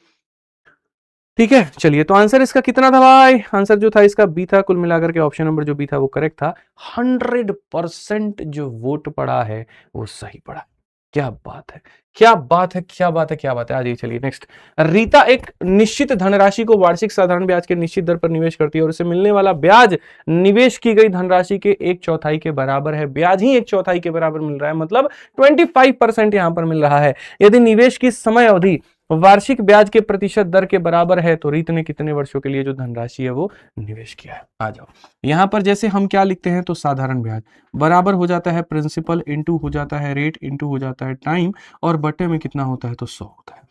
ठीक है, चलिए तो आंसर इसका कितना था भाई? आंसर जो था इसका बी था। कुल मिलाकर के ऑप्शन नंबर जो बी था वो करेक्ट था। 100% जो वोट पड़ा है वो सही पड़ा। क्या बात है, क्या बात है, क्या बात है, क्या बात है। आ जाइए, चलिए नेक्स्ट। रीता एक निश्चित धनराशि को वार्षिक साधारण ब्याज के निश्चित दर पर निवेश करती है और उसे मिलने वाला ब्याज निवेश की गई धनराशि के 1/4 के बराबर है। ब्याज ही 1/4 के बराबर मिल रहा है, मतलब 25% यहां पर मिल रहा है। यदि निवेश की समय अवधि वार्षिक ब्याज के प्रतिशत दर के बराबर है तो रीत ने कितने वर्षों के लिए जो धनराशि है वो निवेश किया है। आ जाओ, यहां पर जैसे हम क्या लिखते हैं तो साधारण ब्याज बराबर हो जाता है प्रिंसिपल इंटू हो जाता है रेट इंटू हो जाता है टाइम, और बटे में कितना होता है तो 100 होता है।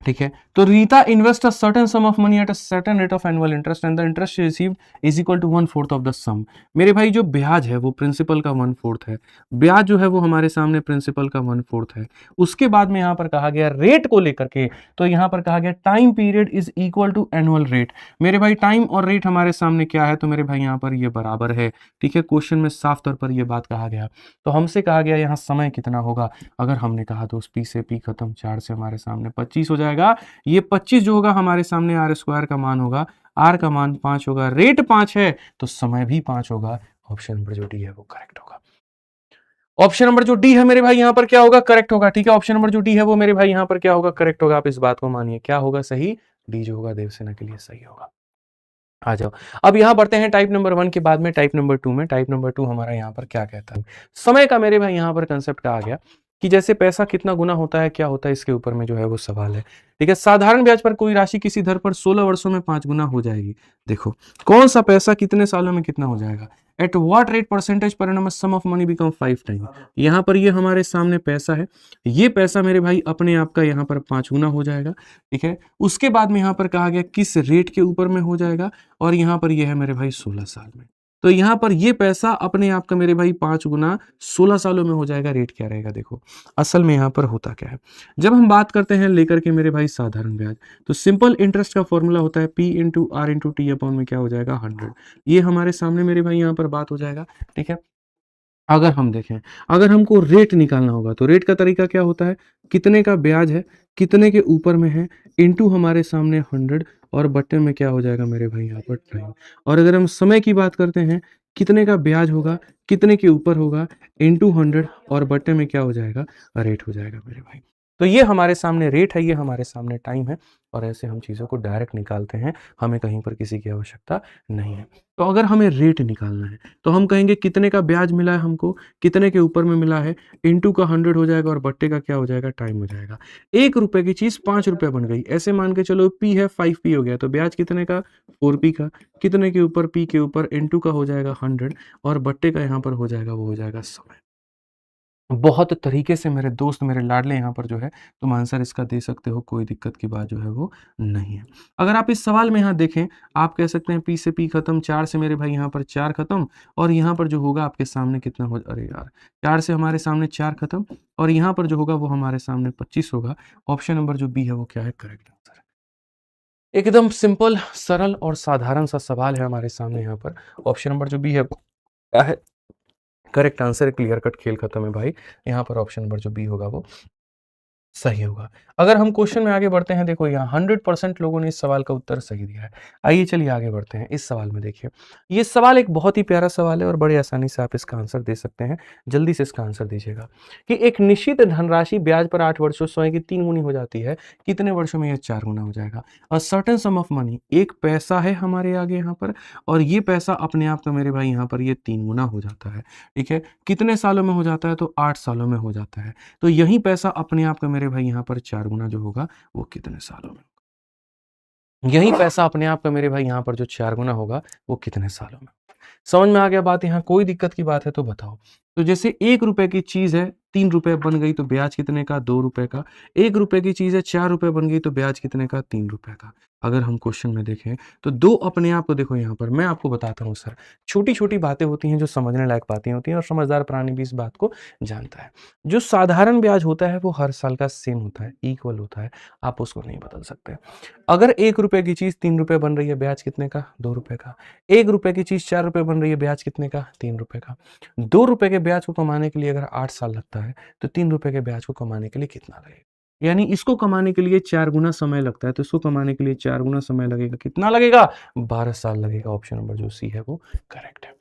ठीक है, तो Rita invest a certain sum of money at a certain rate of annual interest and the interest received is equal to 1/4 of the sum. मेरे भाई जो ब्याज है वो प्रिंसिपल का 1/4 है। ब्याज जो है वो हमारे सामने प्रिंसिपल का 1/4 है। उसके बाद में यहां पर कहा गया रेट को लेकर के, तो यहां पर कहा गया time period is equal to annual rate. मेरे भाई टाइम और रेट हमारे सामने क्या है? तो मेरे भाई यहां पर ये बराबर है। ठीक है, क्वेश्चन में साफ तौर पर यह बात कहा गया। तो हमसे कहा गया यहां समय कितना होगा। अगर हमने कहा तो पी से पी खत्म, 4 से हमारे सामने 25 हो जाएगा। ये 25 जो होगा हमारे सामने आर स्क्वायर का मान होगा, आर का मान 5 होगा, रेट 5 है तो समय भी 5 होगा। ऑप्शन नंबर जो डी है वो करेक्ट होगा। ऑप्शन नंबर जो डी है मेरे भाई यहां पर क्या होगा? करेक्ट होगा। ठीक है, ऑप्शन नंबर जो डी है वो मेरे भाई यहां पर क्या होगा? करेक्ट होगा। आप इस बात को मानिए, क्या होगा सही? डी जो होगा देवसेना के लिए सही होगा। आ जाओ, अब यहां बढ़ते हैं टाइप नंबर 1 के बाद में टाइप नंबर 2 में। टाइप नंबर 2 हमारा यहां पर क्या कहता है? समय का मेरे भाई यहां पर कंसेप्ट का आ गया। कि जैसे पैसा कितना गुना होता है, क्या होता है, इसके ऊपर में जो है वो सवाल है। ठीक है, साधारण ब्याज पर कोई राशि किसी दर पर 16 वर्षों में 5 गुना हो जाएगी। देखो कौन सा पैसा कितने सालों में कितना हो जाएगा। एट व्हाट रेट परसेंटेज पर an sum of money become 5 time. यहाँ पर ये हमारे सामने पैसा है, ये पैसा मेरे भाई अपने आप का यहाँ पर 5 गुना हो जाएगा। ठीक है, उसके बाद में यहाँ पर कहा गया किस रेट के ऊपर में हो जाएगा, और यहाँ पर ये है मेरे भाई 16 साल में। तो यहाँ पर ये पैसा अपने आप का मेरे भाई 5 गुना 16 सालों में हो जाएगा। रेट क्या रहेगा, देखो असल में यहाँ पर होता क्या है। जब हम बात करते हैं लेकर के मेरे भाई साधारण ब्याज, तो सिंपल इंटरेस्ट का फॉर्मूला होता है P into R into T upon में क्या हो जाएगा 100। ये हमारे सामने मेरे भाई यहाँ पर बात हो जाएगा। ठीक है, अगर हम देखें, अगर हमको रेट निकालना होगा तो रेट का तरीका क्या होता है, कितने का ब्याज है, कितने के ऊपर में है, इनटू हमारे सामने 100 और बट्टे में क्या हो जाएगा मेरे भाई यहाँ पर टाइम। और अगर हम समय की बात करते हैं, कितने का ब्याज होगा, कितने के ऊपर होगा, इनटू 100 और बट्टे में क्या हो जाएगा, रेट हो जाएगा मेरे भाई। तो ये हमारे सामने रेट है, ये हमारे सामने टाइम है, और ऐसे हम चीज़ों को डायरेक्ट निकालते हैं, हमें कहीं पर किसी की आवश्यकता नहीं है। तो अगर हमें रेट निकालना है तो हम कहेंगे कितने का ब्याज मिला है हमको, कितने के ऊपर में मिला है, इनटू का 100 हो जाएगा और बट्टे का क्या हो जाएगा, टाइम हो जाएगा। 1 रुपए की चीज 5 रुपए बन गई, ऐसे मान के चलो पी है 5p हो गया, तो ब्याज कितने का 4p का, कितने के ऊपर, p के ऊपर, इनटू का हो जाएगा 100 और बट्टे का यहाँ पर हो जाएगा, वो हो जाएगा समय। बहुत तरीके से मेरे दोस्त, मेरे लाडले यहाँ पर जो है तुम आंसर इसका दे सकते हो, कोई दिक्कत की बात जो है वो नहीं है। अगर आप इस सवाल में यहाँ देखें, आप कह सकते हैं पी से पी खत्म, 4 से मेरे भाई यहाँ पर 4 खत्म, और यहाँ पर जो होगा आपके सामने कितना हो, अरे यार 4 से हमारे सामने 4 खत्म, और यहाँ पर जो होगा वो हमारे सामने 25 होगा। ऑप्शन नंबर जो बी है वो क्या है, करेक्ट आंसर है। एकदम सिंपल, सरल और साधारण सा सवाल है हमारे सामने यहाँ पर। ऑप्शन नंबर जो बी है वो क्या है, करेक्ट आंसर है। क्लियर कट, खेल खत्म है भाई। यहाँ पर ऑप्शन नंबर जो बी होगा वो सही होगा। अगर हम क्वेश्चन में आगे बढ़ते हैं, देखो यहाँ 100% लोगों ने इस सवाल का उत्तर सही दिया है। आइए चलिए आगे बढ़ते हैं। इस सवाल में देखिए, ये सवाल एक बहुत ही प्यारा सवाल है और बड़े आसानी से आप इसका आंसर दे सकते हैं। जल्दी से इसका आंसर दीजिएगा कि एक निश्चित धनराशि ब्याज पर 8 वर्षों स्वयं की 3 गुनी हो जाती है, कितने वर्षों में यह 4 गुना हो जाएगा। अ सर्टेन सम ऑफ मनी, एक पैसा है हमारे आगे यहाँ पर, और ये पैसा अपने आप का मेरे भाई यहाँ पर ये 3 गुना हो जाता है। ठीक है, कितने सालों में हो जाता है, तो 8 सालों में हो जाता है। तो यही पैसा अपने आप का मेरे भाई यहाँ पर 4 गुना जो होगा वो कितने सालों में, यही पैसा अपने आप का मेरे भाई यहाँ पर जो 4 गुना होगा वो कितने सालों में। समझ में आ गया बात, यहाँ कोई दिक्कत की बात है तो बताओ। तो जैसे 1 रुपए की चीज है 3 रुपए बन गई, तो ब्याज कितने का, 2 रुपए का। 1 रुपए की चीज है 4 रुपए बन गई, तो ब्याज कितने का, 3 रुपए का। अगर हम क्वेश्चन में देखें तो दो अपने आप को, देखो यहाँ पर मैं आपको बताता हूँ सर, छोटी छोटी बातें होती हैं जो समझने लायक बातें होती हैं, और समझदार प्राणी भी इस बात को जानता है। जो साधारण ब्याज होता है वो हर साल का सेम होता है, इक्वल होता है, आप उसको नहीं बदल सकते। अगर 1 रुपए की चीज 3 रुपए बन रही है, ब्याज कितने का, 2 रुपए का। 1 रुपए की चीज 4 रुपए बन रही है, ब्याज कितने का, 3 रुपए का। 2 रुपए के ब्याज को कमाने के लिए अगर 8 साल लगता है, तो 3 रुपए के ब्याज को कमाने के लिए कितना लगेगा। यानी इसको कमाने के लिए 4 गुना समय लगता है, तो इसको कमाने के लिए 4 गुना समय लगेगा, कितना लगेगा, 12 साल लगेगा। ऑप्शन नंबर जो सी है वो करेक्ट है।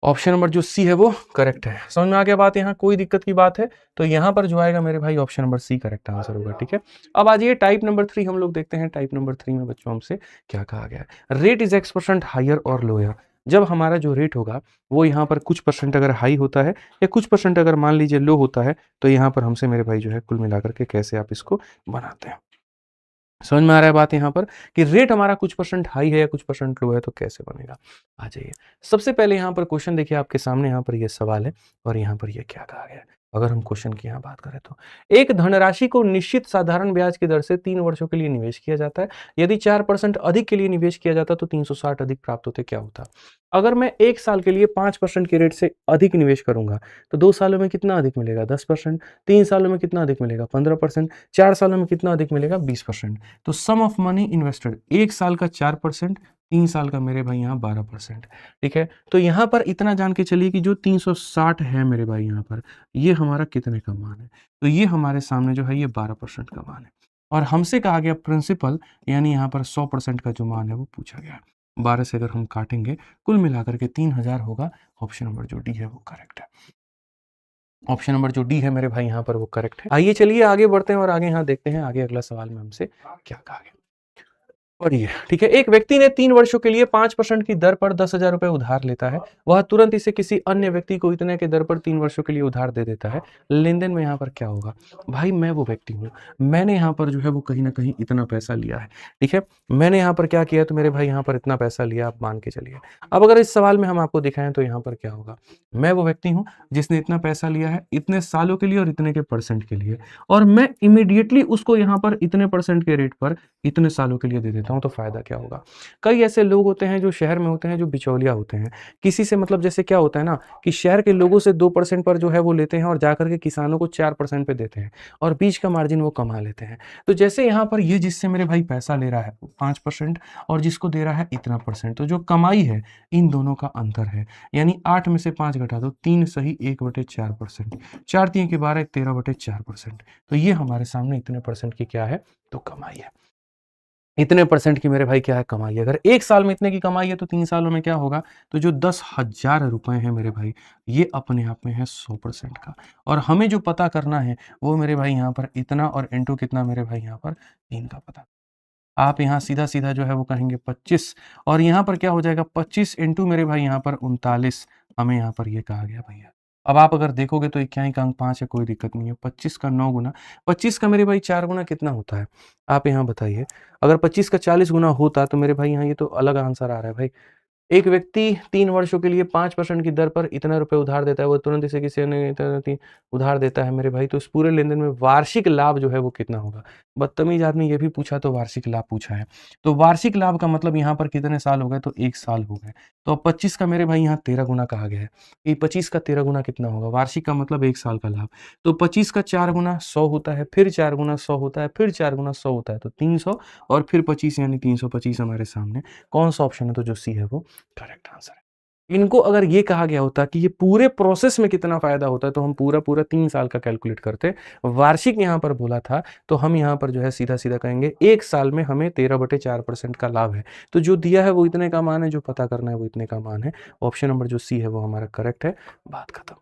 ऑप्शन नंबर जो सी है वो करेक्ट है। समझ में आ गया बात, यहाँ कोई दिक्कत की बात है तो यहाँ पर जो आएगा मेरे भाई option number C correct answer होगा। ठीक है, अब आ जाइए टाइप नंबर 3 हम लोग देखते हैं। टाइप नंबर 3 में बच्चों हमसे क्या कहा गया है, रेट इज x% हायर और लोअर। जब हमारा जो रेट होगा वो यहाँ पर कुछ परसेंट अगर हाई होता है या कुछ परसेंट अगर मान लीजिए लो होता है, तो यहाँ पर हमसे मेरे भाई जो है कुल मिलाकर के कैसे आप इसको बनाते हैं। समझ में आ रहा है बात यहाँ पर कि रेट हमारा कुछ परसेंट हाई है या कुछ परसेंट लो है तो कैसे बनेगा। आ जाइए, सबसे पहले यहाँ पर क्वेश्चन देखिए आपके सामने, यहाँ पर ये सवाल है और यहाँ पर ये क्या कहा गया है। अगर हम क्वेश्चन की यहाँ बात करें तो एक धनराशि को निश्चित साधारण ब्याज की दर से 3 वर्षों के लिए निवेश किया जाता है। यदि 4% अधिक के लिए निवेश किया जाता तो 360 अधिक प्राप्त होते, क्या होता। अगर मैं 1 साल के लिए 5% के रेट से अधिक निवेश करूंगा तो 2 सालों में कितना अधिक मिलेगा, 10%। 3 सालों में कितना अधिक मिलेगा, 15%। 4 सालों में कितना अधिक मिलेगा, 20%। तो सम ऑफ मनी इन्वेस्टेड, 1 साल का 4%, 3 साल का मेरे भाई यहाँ 12%। ठीक है, तो यहाँ पर इतना जान के चलिए कि जो 360 है मेरे भाई यहाँ पर, ये हमारा कितने का मान है, तो ये हमारे सामने जो है ये 12% का मान है। और हमसे कहा गया प्रिंसिपल, यानी यहाँ पर 100% का जो मान है वो पूछा गया। 12 से अगर हम काटेंगे कुल मिलाकर के 3000 होगा। ऑप्शन नंबर जो डी है वो करेक्ट है। ऑप्शन नंबर जो डी है मेरे भाई यहाँ पर वो करेक्ट है। आइए चलिए आगे बढ़ते हैं और आगे यहाँ देखते हैं आगे अगला सवाल में हमसे क्या कहा गया। पढ़िए, ठीक है। एक व्यक्ति ने 3 वर्षों के लिए 5% की दर पर 10,000 रुपए उधार लेता है। वह तुरंत इसे किसी अन्य व्यक्ति को इतने के दर पर 3 वर्षों के लिए उधार दे देता है। लेन-देन में यहाँ पर क्या होगा? भाई मैं वो व्यक्ति हूँ, मैंने यहाँ पर जो है वो कहीं न कहीं इतना पैसा लिया है, ठीक है? मैंने यहाँ पर क्या किया तो मेरे भाई यहाँ पर इतना पैसा लिया, आप मान के चलिए। अब अगर इस सवाल में हम आपको दिखाएँ तो यहाँ पर क्या होगा? मैं वो व्यक्ति हूँ जिसने इतना पैसा लिया है, इतने सालों के लिए और इतने के परसेंट के लिए, और मैं इमीडिएटली उसको यहाँ पर इतने परसेंट के रेट पर इतने सालों के लिए दे देता हूँ, तो फ़ायदा क्या होगा? कई ऐसे लोग होते हैं जो शहर में होते हैं, जो बिचौलिया होते हैं। किसी से मतलब जैसे क्या होता है ना कि शहर के लोगों से 2% पर जो है वो लेते हैं और जाकर के किसानों को 4% पे देते हैं और बीच का मार्जिन वो कमा लेते हैं। तो जैसे यहाँ पर ये जिससे मेरे भाई पैसा ले रहा है 5% और जिसको दे रहा है इतना परसेंट, तो जो कमाई है इन दोनों का अंतर है। यानी 8 में से 5 घटा दो, 3 सही 1/4%, 4 तिये के 12, 13/4%। तो ये हमारे सामने इतने परसेंट की क्या है? तो कमाई है। इतने परसेंट की मेरे भाई क्या है? कमाई है। अगर 1 साल में इतने की कमाई है तो 3 सालों में क्या होगा? तो जो 10,000 रुपए हैं मेरे भाई, ये अपने आप में है 100% का, और हमें जो पता करना है वो मेरे भाई यहाँ पर इतना और इंटू कितना मेरे भाई यहाँ पर 3 का पता। आप यहाँ सीधा-सीधा जो है वो कहेंगे 25, और यहाँ पर क्या हो जाएगा 25 इंटू मेरे भाई यहाँ पर 39, हमें यहाँ पर ये कहा गया भैया। अब आप अगर देखोगे तो इक्याई का अंक 5 है, कोई दिक्कत नहीं है। 25 का 9 गुना, 25 का मेरे भाई 4 गुना कितना होता है? आप यहाँ बताइए। अगर 25 का 40 गुना होता तो मेरे भाई यहाँ ये तो अलग आंसर आ रहा है भाई। एक व्यक्ति 3 वर्षों के लिए 5% की दर पर इतना रुपए उधार देता है, वो तुरंत इसे किसी अन्य उधार देता है मेरे भाई, तो इस पूरे लेन-देन में वार्षिक लाभ जो है वो कितना होगा? बदतमीज़ आदमी ये भी पूछा तो वार्षिक लाभ पूछा है। तो वार्षिक लाभ का मतलब यहाँ पर कितने साल हो गए? तो 1 साल हो गए। तो अब 25 का मेरे भाई यहाँ 13 गुना कहा गया है। ये 25 का 13 गुना कितना होगा? वार्षिक का मतलब 1 साल का लाभ। तो 25 का 4 गुना 100 होता है, फिर 4 गुना 100 होता है, फिर 4 गुना 100 होता है, तो 300 और फिर 25 यानी 325 हमारे सामने। कौन-सा ऑप्शन है? तो जो सी है वो करेक्ट आंसर है। इनको अगर ये कहा गया होता कि ये पूरे प्रोसेस में कितना फ़ायदा होता है, तो हम पूरा-पूरा 3 साल का कैलकुलेट करते। वार्षिक यहाँ पर बोला था, तो हम यहाँ पर जो है सीधा-सीधा कहेंगे 1 साल में हमें 13/4% का लाभ है। तो जो दिया है वो इतने का मान है, जो पता करना है वो इतने का मान है। ऑप्शन नंबर जो सी है वो हमारा करेक्ट है। बात खत्म।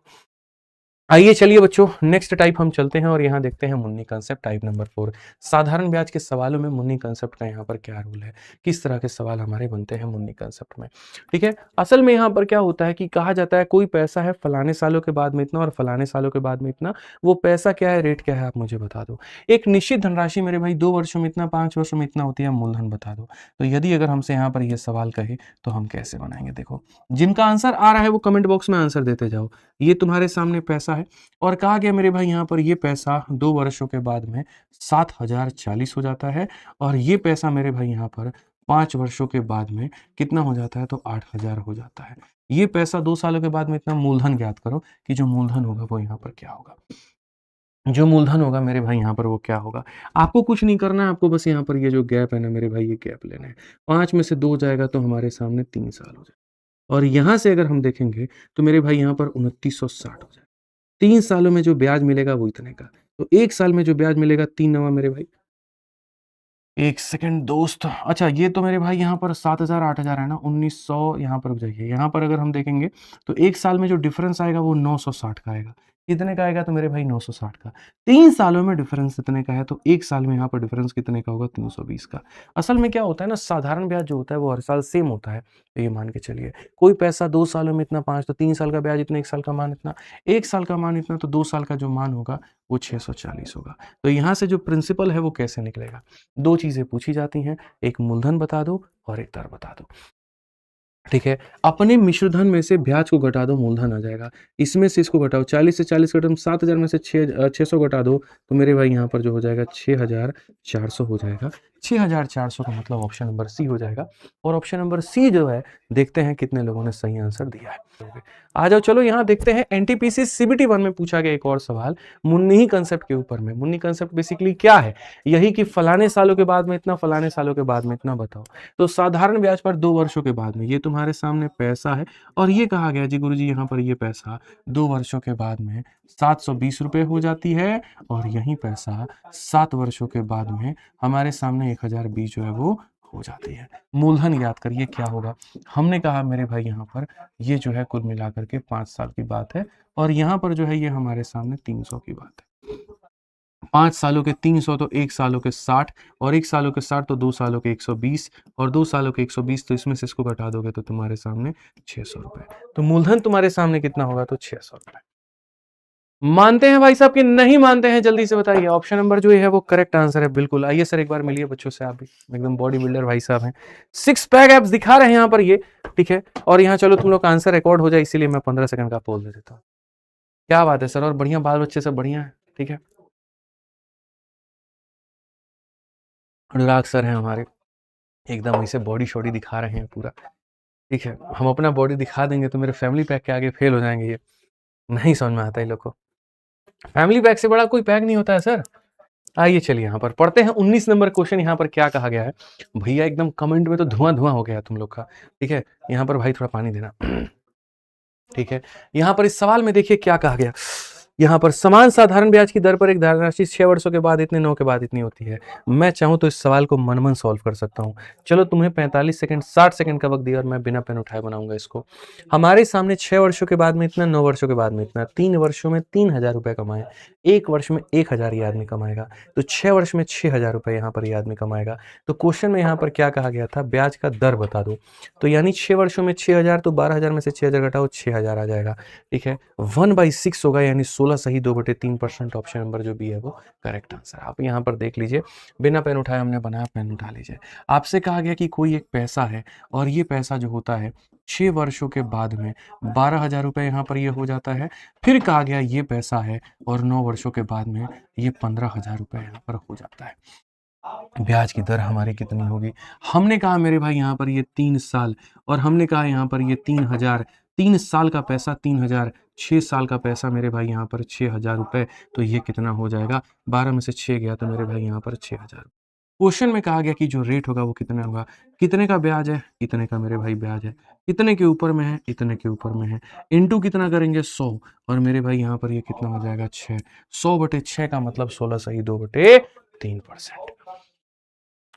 आइए चलिए बच्चों, नेक्स्ट टाइप हम चलते हैं और यहाँ देखते हैं मुन्नी कांसेप्ट टाइप नंबर 4। साधारण ब्याज के सवालों में मुन्नी कांसेप्ट का यहाँ पर क्या रोल है? किस तरह के सवाल हमारे बनते हैं मुन्नी कांसेप्ट में? ठीक है, असल में यहाँ पर क्या होता है कि कहा जाता है कोई पैसा है फलाने सालों के बाद में इतना और फलाने सालों के बाद में इतना, वो पैसा क्या है, रेट क्या है, आप मुझे बता दो। एक निश्चित धनराशि मेरे भाई 2 वर्षों में इतना, 5 वर्षों में इतना होती है, मूलधन बता दो। तो यदि अगर हमसे यहाँ पर ये सवाल कहे तो हम कैसे बनाएंगे? देखो, जिनका आंसर आ रहा है वो कमेंट बॉक्स में आंसर देते जाओ। ये तुम्हारे सामने पैसा है और कहा गया मेरे भाई यहाँ पर ये पैसा 2 वर्षों के बाद में 7,040 हो जाता है, और ये पैसा मेरे भाई यहाँ पर 5 वर्षों के बाद में कितना हो जाता है? तो 8,000 हो जाता है। ये पैसा 2 सालों के बाद में इतना, मूलधन ज्ञात करो कि जो मूलधन होगा वो यहाँ पर क्या होगा? जो मूलधन होगा मेरे भाई यहाँ पर वो क्या होगा? आपको कुछ नहीं करना है, आपको बस यहाँ पर ये जो गैप है ना मेरे भाई, ये गैप लेना है। 5 में से 2 जाएगा तो हमारे सामने 3 साल हो जाएगा, और यहाँ से अगर हम देखेंगे तो मेरे भाई यहाँ पर 2960 हो जाएगा। 3 सालों में जो ब्याज मिलेगा वो इतने का। तो 1 साल में जो ब्याज मिलेगा 3 नवा मेरे भाई, 1 सेकंड दोस्त। अच्छा, ये तो मेरे भाई यहाँ पर 7,000 8,000 है ना, 1900 यहाँ पर रुक जाइए। यहाँ पर अगर हम देखेंगे तो 1 साल में जो डिफरेंस आएगा वो 960 का आएगा। कितने का आएगा? तो मेरे भाई 960 का। 3 सालों में डिफरेंस इतने का है, तो 1 साल में यहाँ पर डिफरेंस कितने का होगा? 320 का। असल में क्या होता है ना, साधारण ब्याज जो होता है वो हर साल सेम होता है। तो ये मान के चलिए, कोई पैसा 2 सालों में इतना 5, तो 3 साल का ब्याज इतना, 1 साल का मान इतना, 1 साल का मान इतना, तो 2 साल का जो मान होगा वो 640 होगा। तो यहाँ से जो प्रिंसिपल है वो कैसे निकलेगा? 2 चीज़ें पूछी जाती हैं, एक मूलधन बता दो और एक दर बता दो। ठीक है, अपने मिश्रधन में से ब्याज को घटा दो, मूलधन आ जाएगा। इसमें से इसको घटाओ, 40 से 40 घटाओ, 7,000 में से 600 घटा दो, तो मेरे भाई यहाँ पर जो हो जाएगा 6,400 हो जाएगा। 6,400 का मतलब ऑप्शन नंबर सी हो जाएगा, और ऑप्शन नंबर सी जो है, देखते हैं कितने लोगों ने सही आंसर दिया है। आ जाओ, चलो यहाँ देखते हैं एनटीपीसी सीबीटी 1 में पूछा गया एक और सवाल मुन्नी कांसेप्ट के ऊपर में। मुन्नी कांसेप्ट बेसिकली क्या है? यही कि फलाने सालों के बाद में इतना, फलाने सालों के बाद में इतना बताओ। तो साधारण ब्याज पर 2 वर्षों के बाद में, ये तुम्हारे सामने पैसा है, और ये कहा गया जी गुरुजी यहाँ पर ये पैसा 2 वर्षों के बाद में 720 रुपए हो जाती है, और यही पैसा 7 वर्षों के बाद में हमारे सामने 1020 जो है वो हो जाती है। मूलधन याद करिए क्या होगा? हमने कहा मेरे भाई यहाँ पर ये जो है कुल मिलाकर के 5 साल की बात है, और यहाँ पर जो है ये हमारे सामने 300 की बात है। 5 सालों के 300 तो 1 सालों के 60 और 1 सालों के 60 तो 2 सालों के 120 और 2 सालों के 120 तो इसमें से इसको घटा दोगे तो तुम्हारे सामने 600 रुपए। तो मूलधन तुम्हारे सामने कितना होगा? तो 600 रुपए। मानते हैं भाई साहब कि नहीं मानते हैं? जल्दी से बताइए। ऑप्शन नंबर जो है वो करेक्ट आंसर है। बिल्कुल। आइए सर एक बार मिलिए बच्चों से, आप भी एकदम बॉडी बिल्डर भाई साहब हैं। 6 पैक एप्स दिखा रहे हैं यहाँ पर ये, ठीक है। और यहाँ चलो तुम लोग का आंसर रिकॉर्ड हो जाए, इसीलिए मैं 15 सेकंड का पोल दे देता हूँ। क्या बात है सर, और बढ़िया बाल बच्चे सब बढ़िया है, ठीक है। अनुराग सर हैं हमारे, एकदम वैसे बॉडी शॉडी दिखा रहे हैं पूरा, ठीक है। हम अपना बॉडी दिखा देंगे तो मेरे फैमिली पैक के आगे फेल हो जाएंगे ये, नहीं समझ में आता है लोग को। फैमिली पैक से बड़ा कोई पैक नहीं होता है सर। आइए चलिए यहाँ पर पढ़ते हैं 19 नंबर क्वेश्चन। यहाँ पर क्या कहा गया है भैया? एकदम कमेंट में तो धुआं धुआं हो गया तुम लोग का, ठीक है। यहाँ पर भाई थोड़ा पानी देना, ठीक है। यहाँ पर इस सवाल में देखिए क्या कहा गया। यहाँ पर समान साधारण ब्याज की दर पर एक धनराशि 6 वर्षों के बाद इतने 9 के बाद इतनी होती है। मैं चाहूं तो इस सवाल को मन मन सॉल्व कर सकता हूं। चलो तुम्हें 45 सेकंड 60 सेकंड का वक्त दिया और मैं बिना पेन उठाए बनाऊंगा इसको। हमारे सामने 6 वर्षों के बाद में इतना, 9 वर्षों के बाद में इतना, 3 वर्षों में 3000 रुपए कमाए, 1 वर्ष में 1000 ये आदमी कमाएगा, तो 6 वर्ष में 6000 रुपए यहाँ पर ये आदमी कमाएगा। तो क्वेश्चन में यहाँ पर क्या कहा गया था? ब्याज का दर बता दो। तो यानी 6 वर्षों में 6000, तो 12000 में से 6000 घटाओ, 6000 आ जाएगा, ठीक है। 1/6 होगा, यानी 16 सही 2/3%। ऑप्शन नंबर जो बी है वो करेक्ट आंसर। आप यहाँ पर देख लीजिए, बिना पेन उठाए हमने बनाया, पेन उठा लीजिए। आपसे कहा गया कि कोई एक पैसा है और ये पैसा जो होता है 6 वर्षों के बाद में 12000 रुपए यहाँ पर ये हो जाता है। फिर कहा गया ये पैसा है और 9 वर्षों के बाद में ये 15000 रुपए यहाँ पर हो जाता है। ब्याज की दर हमारी कितनी होगी? हमने कहा मेरे भाई यहाँ पर ये 3 साल, और हमने कहा यहाँ पर ये 3000, 3 साल का पैसा 3000, 6 साल का पैसा मेरे भाई यहाँ पर 6000 रुपए। तो ये कितना हो जाएगा? 12 में से 6 गया तो मेरे भाई यहाँ पर 6000। क्वेश्चन में कहा गया कि जो रेट होगा वो कितना होगा? कितने का ब्याज है? इतने का मेरे भाई ब्याज है। कितने के ऊपर में है? इतने के ऊपर में है। इनटू कितना करेंगे? 100, और मेरे भाई यहाँ पर ये कितना हो जाएगा? 6। 100/6 का मतलब 16 सही 2/3%।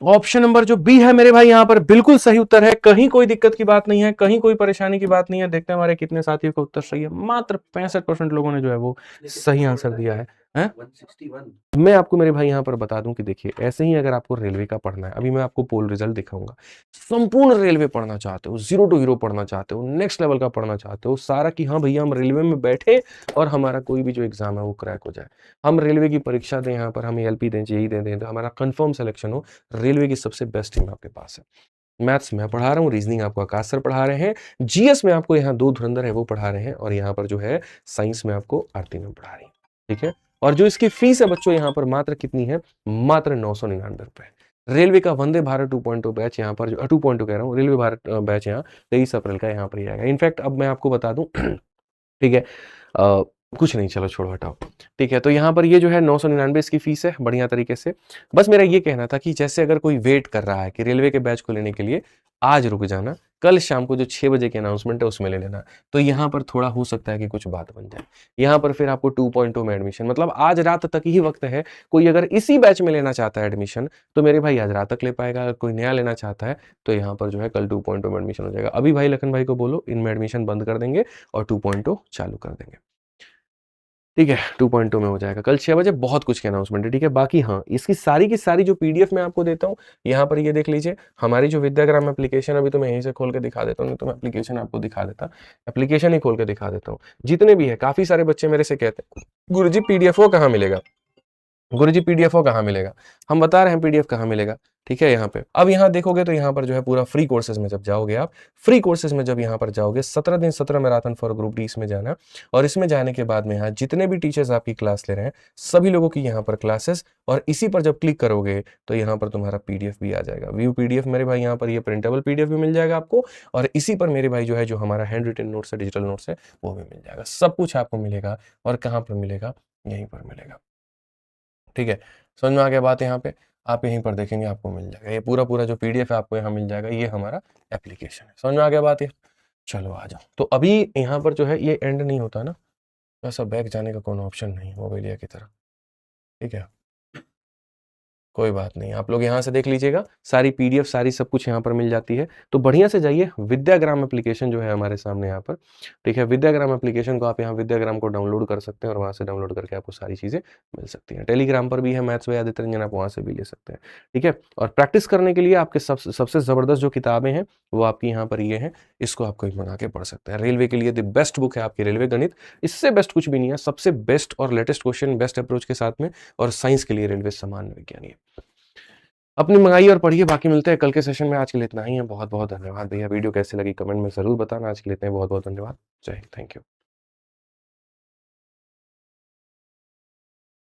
ऑप्शन नंबर जो बी है मेरे भाई यहाँ पर बिल्कुल सही उत्तर है। कहीं कोई दिक्कत की बात नहीं है, कहीं कोई परेशानी की बात नहीं है। देखते हैं हमारे कितने साथियों का उत्तर सही है। मात्र 65% लोगों ने जो है वो सही आंसर दिया है। 161। मैं आपको मेरे भाई यहाँ पर बता दूं कि देखिए, ऐसे ही अगर आपको रेलवे का पढ़ना है, अभी मैं आपको पोल रिजल्ट दिखाऊंगा। संपूर्ण रेलवे पढ़ना चाहते हो, 0 to हीरो पढ़ना चाहते हो, नेक्स्ट लेवल का पढ़ना चाहते हो सारा, कि हाँ भैया हम रेलवे में बैठे और हमारा कोई भी जो एग्जाम है वो क्रैक हो जाए, हम रेलवे की परीक्षा दें, यहाँ पर हम एलपी दें, जेई दें, तो हमारा कंफर्म सिलेक्शन हो, रेलवे की सबसे बेस्ट टीम आपके पास है। मैथ्स मैं पढ़ा रहा हूँ, रीजनिंग आपको आकाश सर पढ़ा रहे हैं, जीएस में आपको यहाँ 2 धुरंधर है वो पढ़ा रहे हैं, और यहाँ पर जो है साइंस में आपको आरती मैम पढ़ा रही है, ठीक है। और जो इसकी फीस है बच्चों यहाँ पर मात्र कितनी है? मात्र 999 रुपए। रेलवे का वंदे भारत 2.0 बैच यहाँ पर जो 2.0 कह रहा हूँ, रेलवे भारत बैच यहाँ 23 अप्रैल का यहाँ पर ही आएगा। इनफैक्ट अब मैं आपको बता दूं ठीक है, कुछ नहीं, चलो छोड़ो हटाओ, ठीक है। तो यहाँ पर ये जो है 999 इसकी फीस है, बढ़िया तरीके से। बस मेरा ये कहना था कि जैसे अगर कोई वेट कर रहा है कि रेलवे के बैच को लेने के लिए, आज रुक जाना, कल शाम को जो 6 बजे की अनाउंसमेंट है उसमें ले लेना, तो यहाँ पर थोड़ा हो सकता है कि कुछ बात बन जाए। यहाँ पर फिर आपको 2.0 में एडमिशन, मतलब आज रात तक ही वक्त है। कोई अगर इसी बैच में लेना चाहता है एडमिशन, तो मेरे भाई आज रात तक ले पाएगा। अगर कोई नया लेना चाहता है तो यहाँ पर जो है कल 2.0 में एडमिशन हो जाएगा। अभी भाई लखन भाई को बोलो इनमें एडमिशन बंद कर देंगे और 2.0 चालू कर देंगे, ठीक है। 2.2 में हो जाएगा कल 6 बजे। बहुत कुछ की अनाउंसमेंट है, ठीक है। बाकी हाँ, इसकी सारी की सारी जो पीडीएफ मैं आपको देता हूँ, यहाँ पर ये देख लीजिए। हमारी जो विद्याग्राम एप्लीकेशन, अभी तो मैं यहीं से खोल के दिखा देता हूँ, नहीं तो मैं एप्लीकेशन आपको दिखा देता, एप्लीकेशन ही खोल के दिखा देता हूँ। जितने भी है, काफी सारे बच्चे मेरे से कहते हैं गुरुजी पीडीएफ वो कहाँ मिलेगा, गुरुजी पीडीएफ वो कहाँ मिलेगा। हम बता रहे हैं पीडीएफ कहाँ मिलेगा, ठीक है। यहाँ पे अब यहाँ देखोगे तो यहाँ पर जो है पूरा फ्री कोर्सेज में जब जाओगे आप, फ्री कोर्सेज में जब यहाँ पर जाओगे, 17 दिन 17 मैराथन फॉर ग्रुप डी इसमें जाना, और इसमें जाने के बाद में यहाँ जितने भी टीचर्स आपकी क्लास ले रहे हैं सभी लोगों की यहाँ पर क्लासेस, और इसी पर जब क्लिक करोगे तो यहाँ पर तुम्हारा पीडीएफ भी आ जाएगा। व्यू पीडीएफ मेरे भाई, यहाँ पर ये प्रिंटेबल पीडीएफ भी मिल जाएगा आपको, और इसी पर मेरे भाई जो है जो हमारा हैंड रिटन नोट्स है, डिजिटल नोट्स है, वो भी मिल जाएगा। सब कुछ आपको मिलेगा, और कहाँ पर मिलेगा? यहीं पर मिलेगा, ठीक है। समझ में आ गया बात? यहाँ पे आप यहीं पर देखेंगे आपको मिल जाएगा ये पूरा पूरा जो पीडीएफ है, आपको यहाँ मिल जाएगा। ये हमारा एप्लीकेशन है। समझ में आ गया बात? ये चलो आ जाओ। तो अभी यहाँ पर जो है ये एंड नहीं होता ना, ऐसा बैक जाने का कोई ऑप्शन नहीं मोबाइलिया की तरह, ठीक है। कोई बात नहीं, आप लोग यहाँ से देख लीजिएगा, सारी पीडीएफ सारी सब कुछ यहाँ पर मिल जाती है। तो बढ़िया से जाइए, विद्याग्राम एप्लीकेशन जो है हमारे सामने यहाँ पर, ठीक है, विद्याग्राम एप्लीकेशन को आप यहाँ विद्याग्राम को डाउनलोड कर सकते हैं और वहाँ से डाउनलोड करके आपको सारी चीज़ें मिल सकती हैं। टेलीग्राम पर भी है मैथ्स बाय आदित्य रंजन, आप वहाँ से भी ले सकते हैं, ठीक है। और प्रैक्टिस करने के लिए आपके सबसे ज़बरदस्त जो किताबें हैं वो आपकी यहाँ पर ये हैं, इसको आपको मंगा के पढ़ सकते हैं। रेलवे के लिए द बेस्ट बुक है आपकी रेलवे गणित, इससे बेस्ट कुछ भी नहीं है, सबसे बेस्ट और लेटेस्ट क्वेश्चन बेस्ट अप्रोच के साथ में, और साइंस के लिए रेलवे सामान्य विज्ञान है। अपनी मंगाइए और पढ़िए, बाकी मिलते हैं कल के सेशन में। आज के लिए इतना ही है, बहुत बहुत धन्यवाद भैया। वीडियो कैसे लगी कमेंट में जरूर बताना। आज के लिए इतना ही, बहुत बहुत धन्यवाद। जय हिंद, थैंक यू।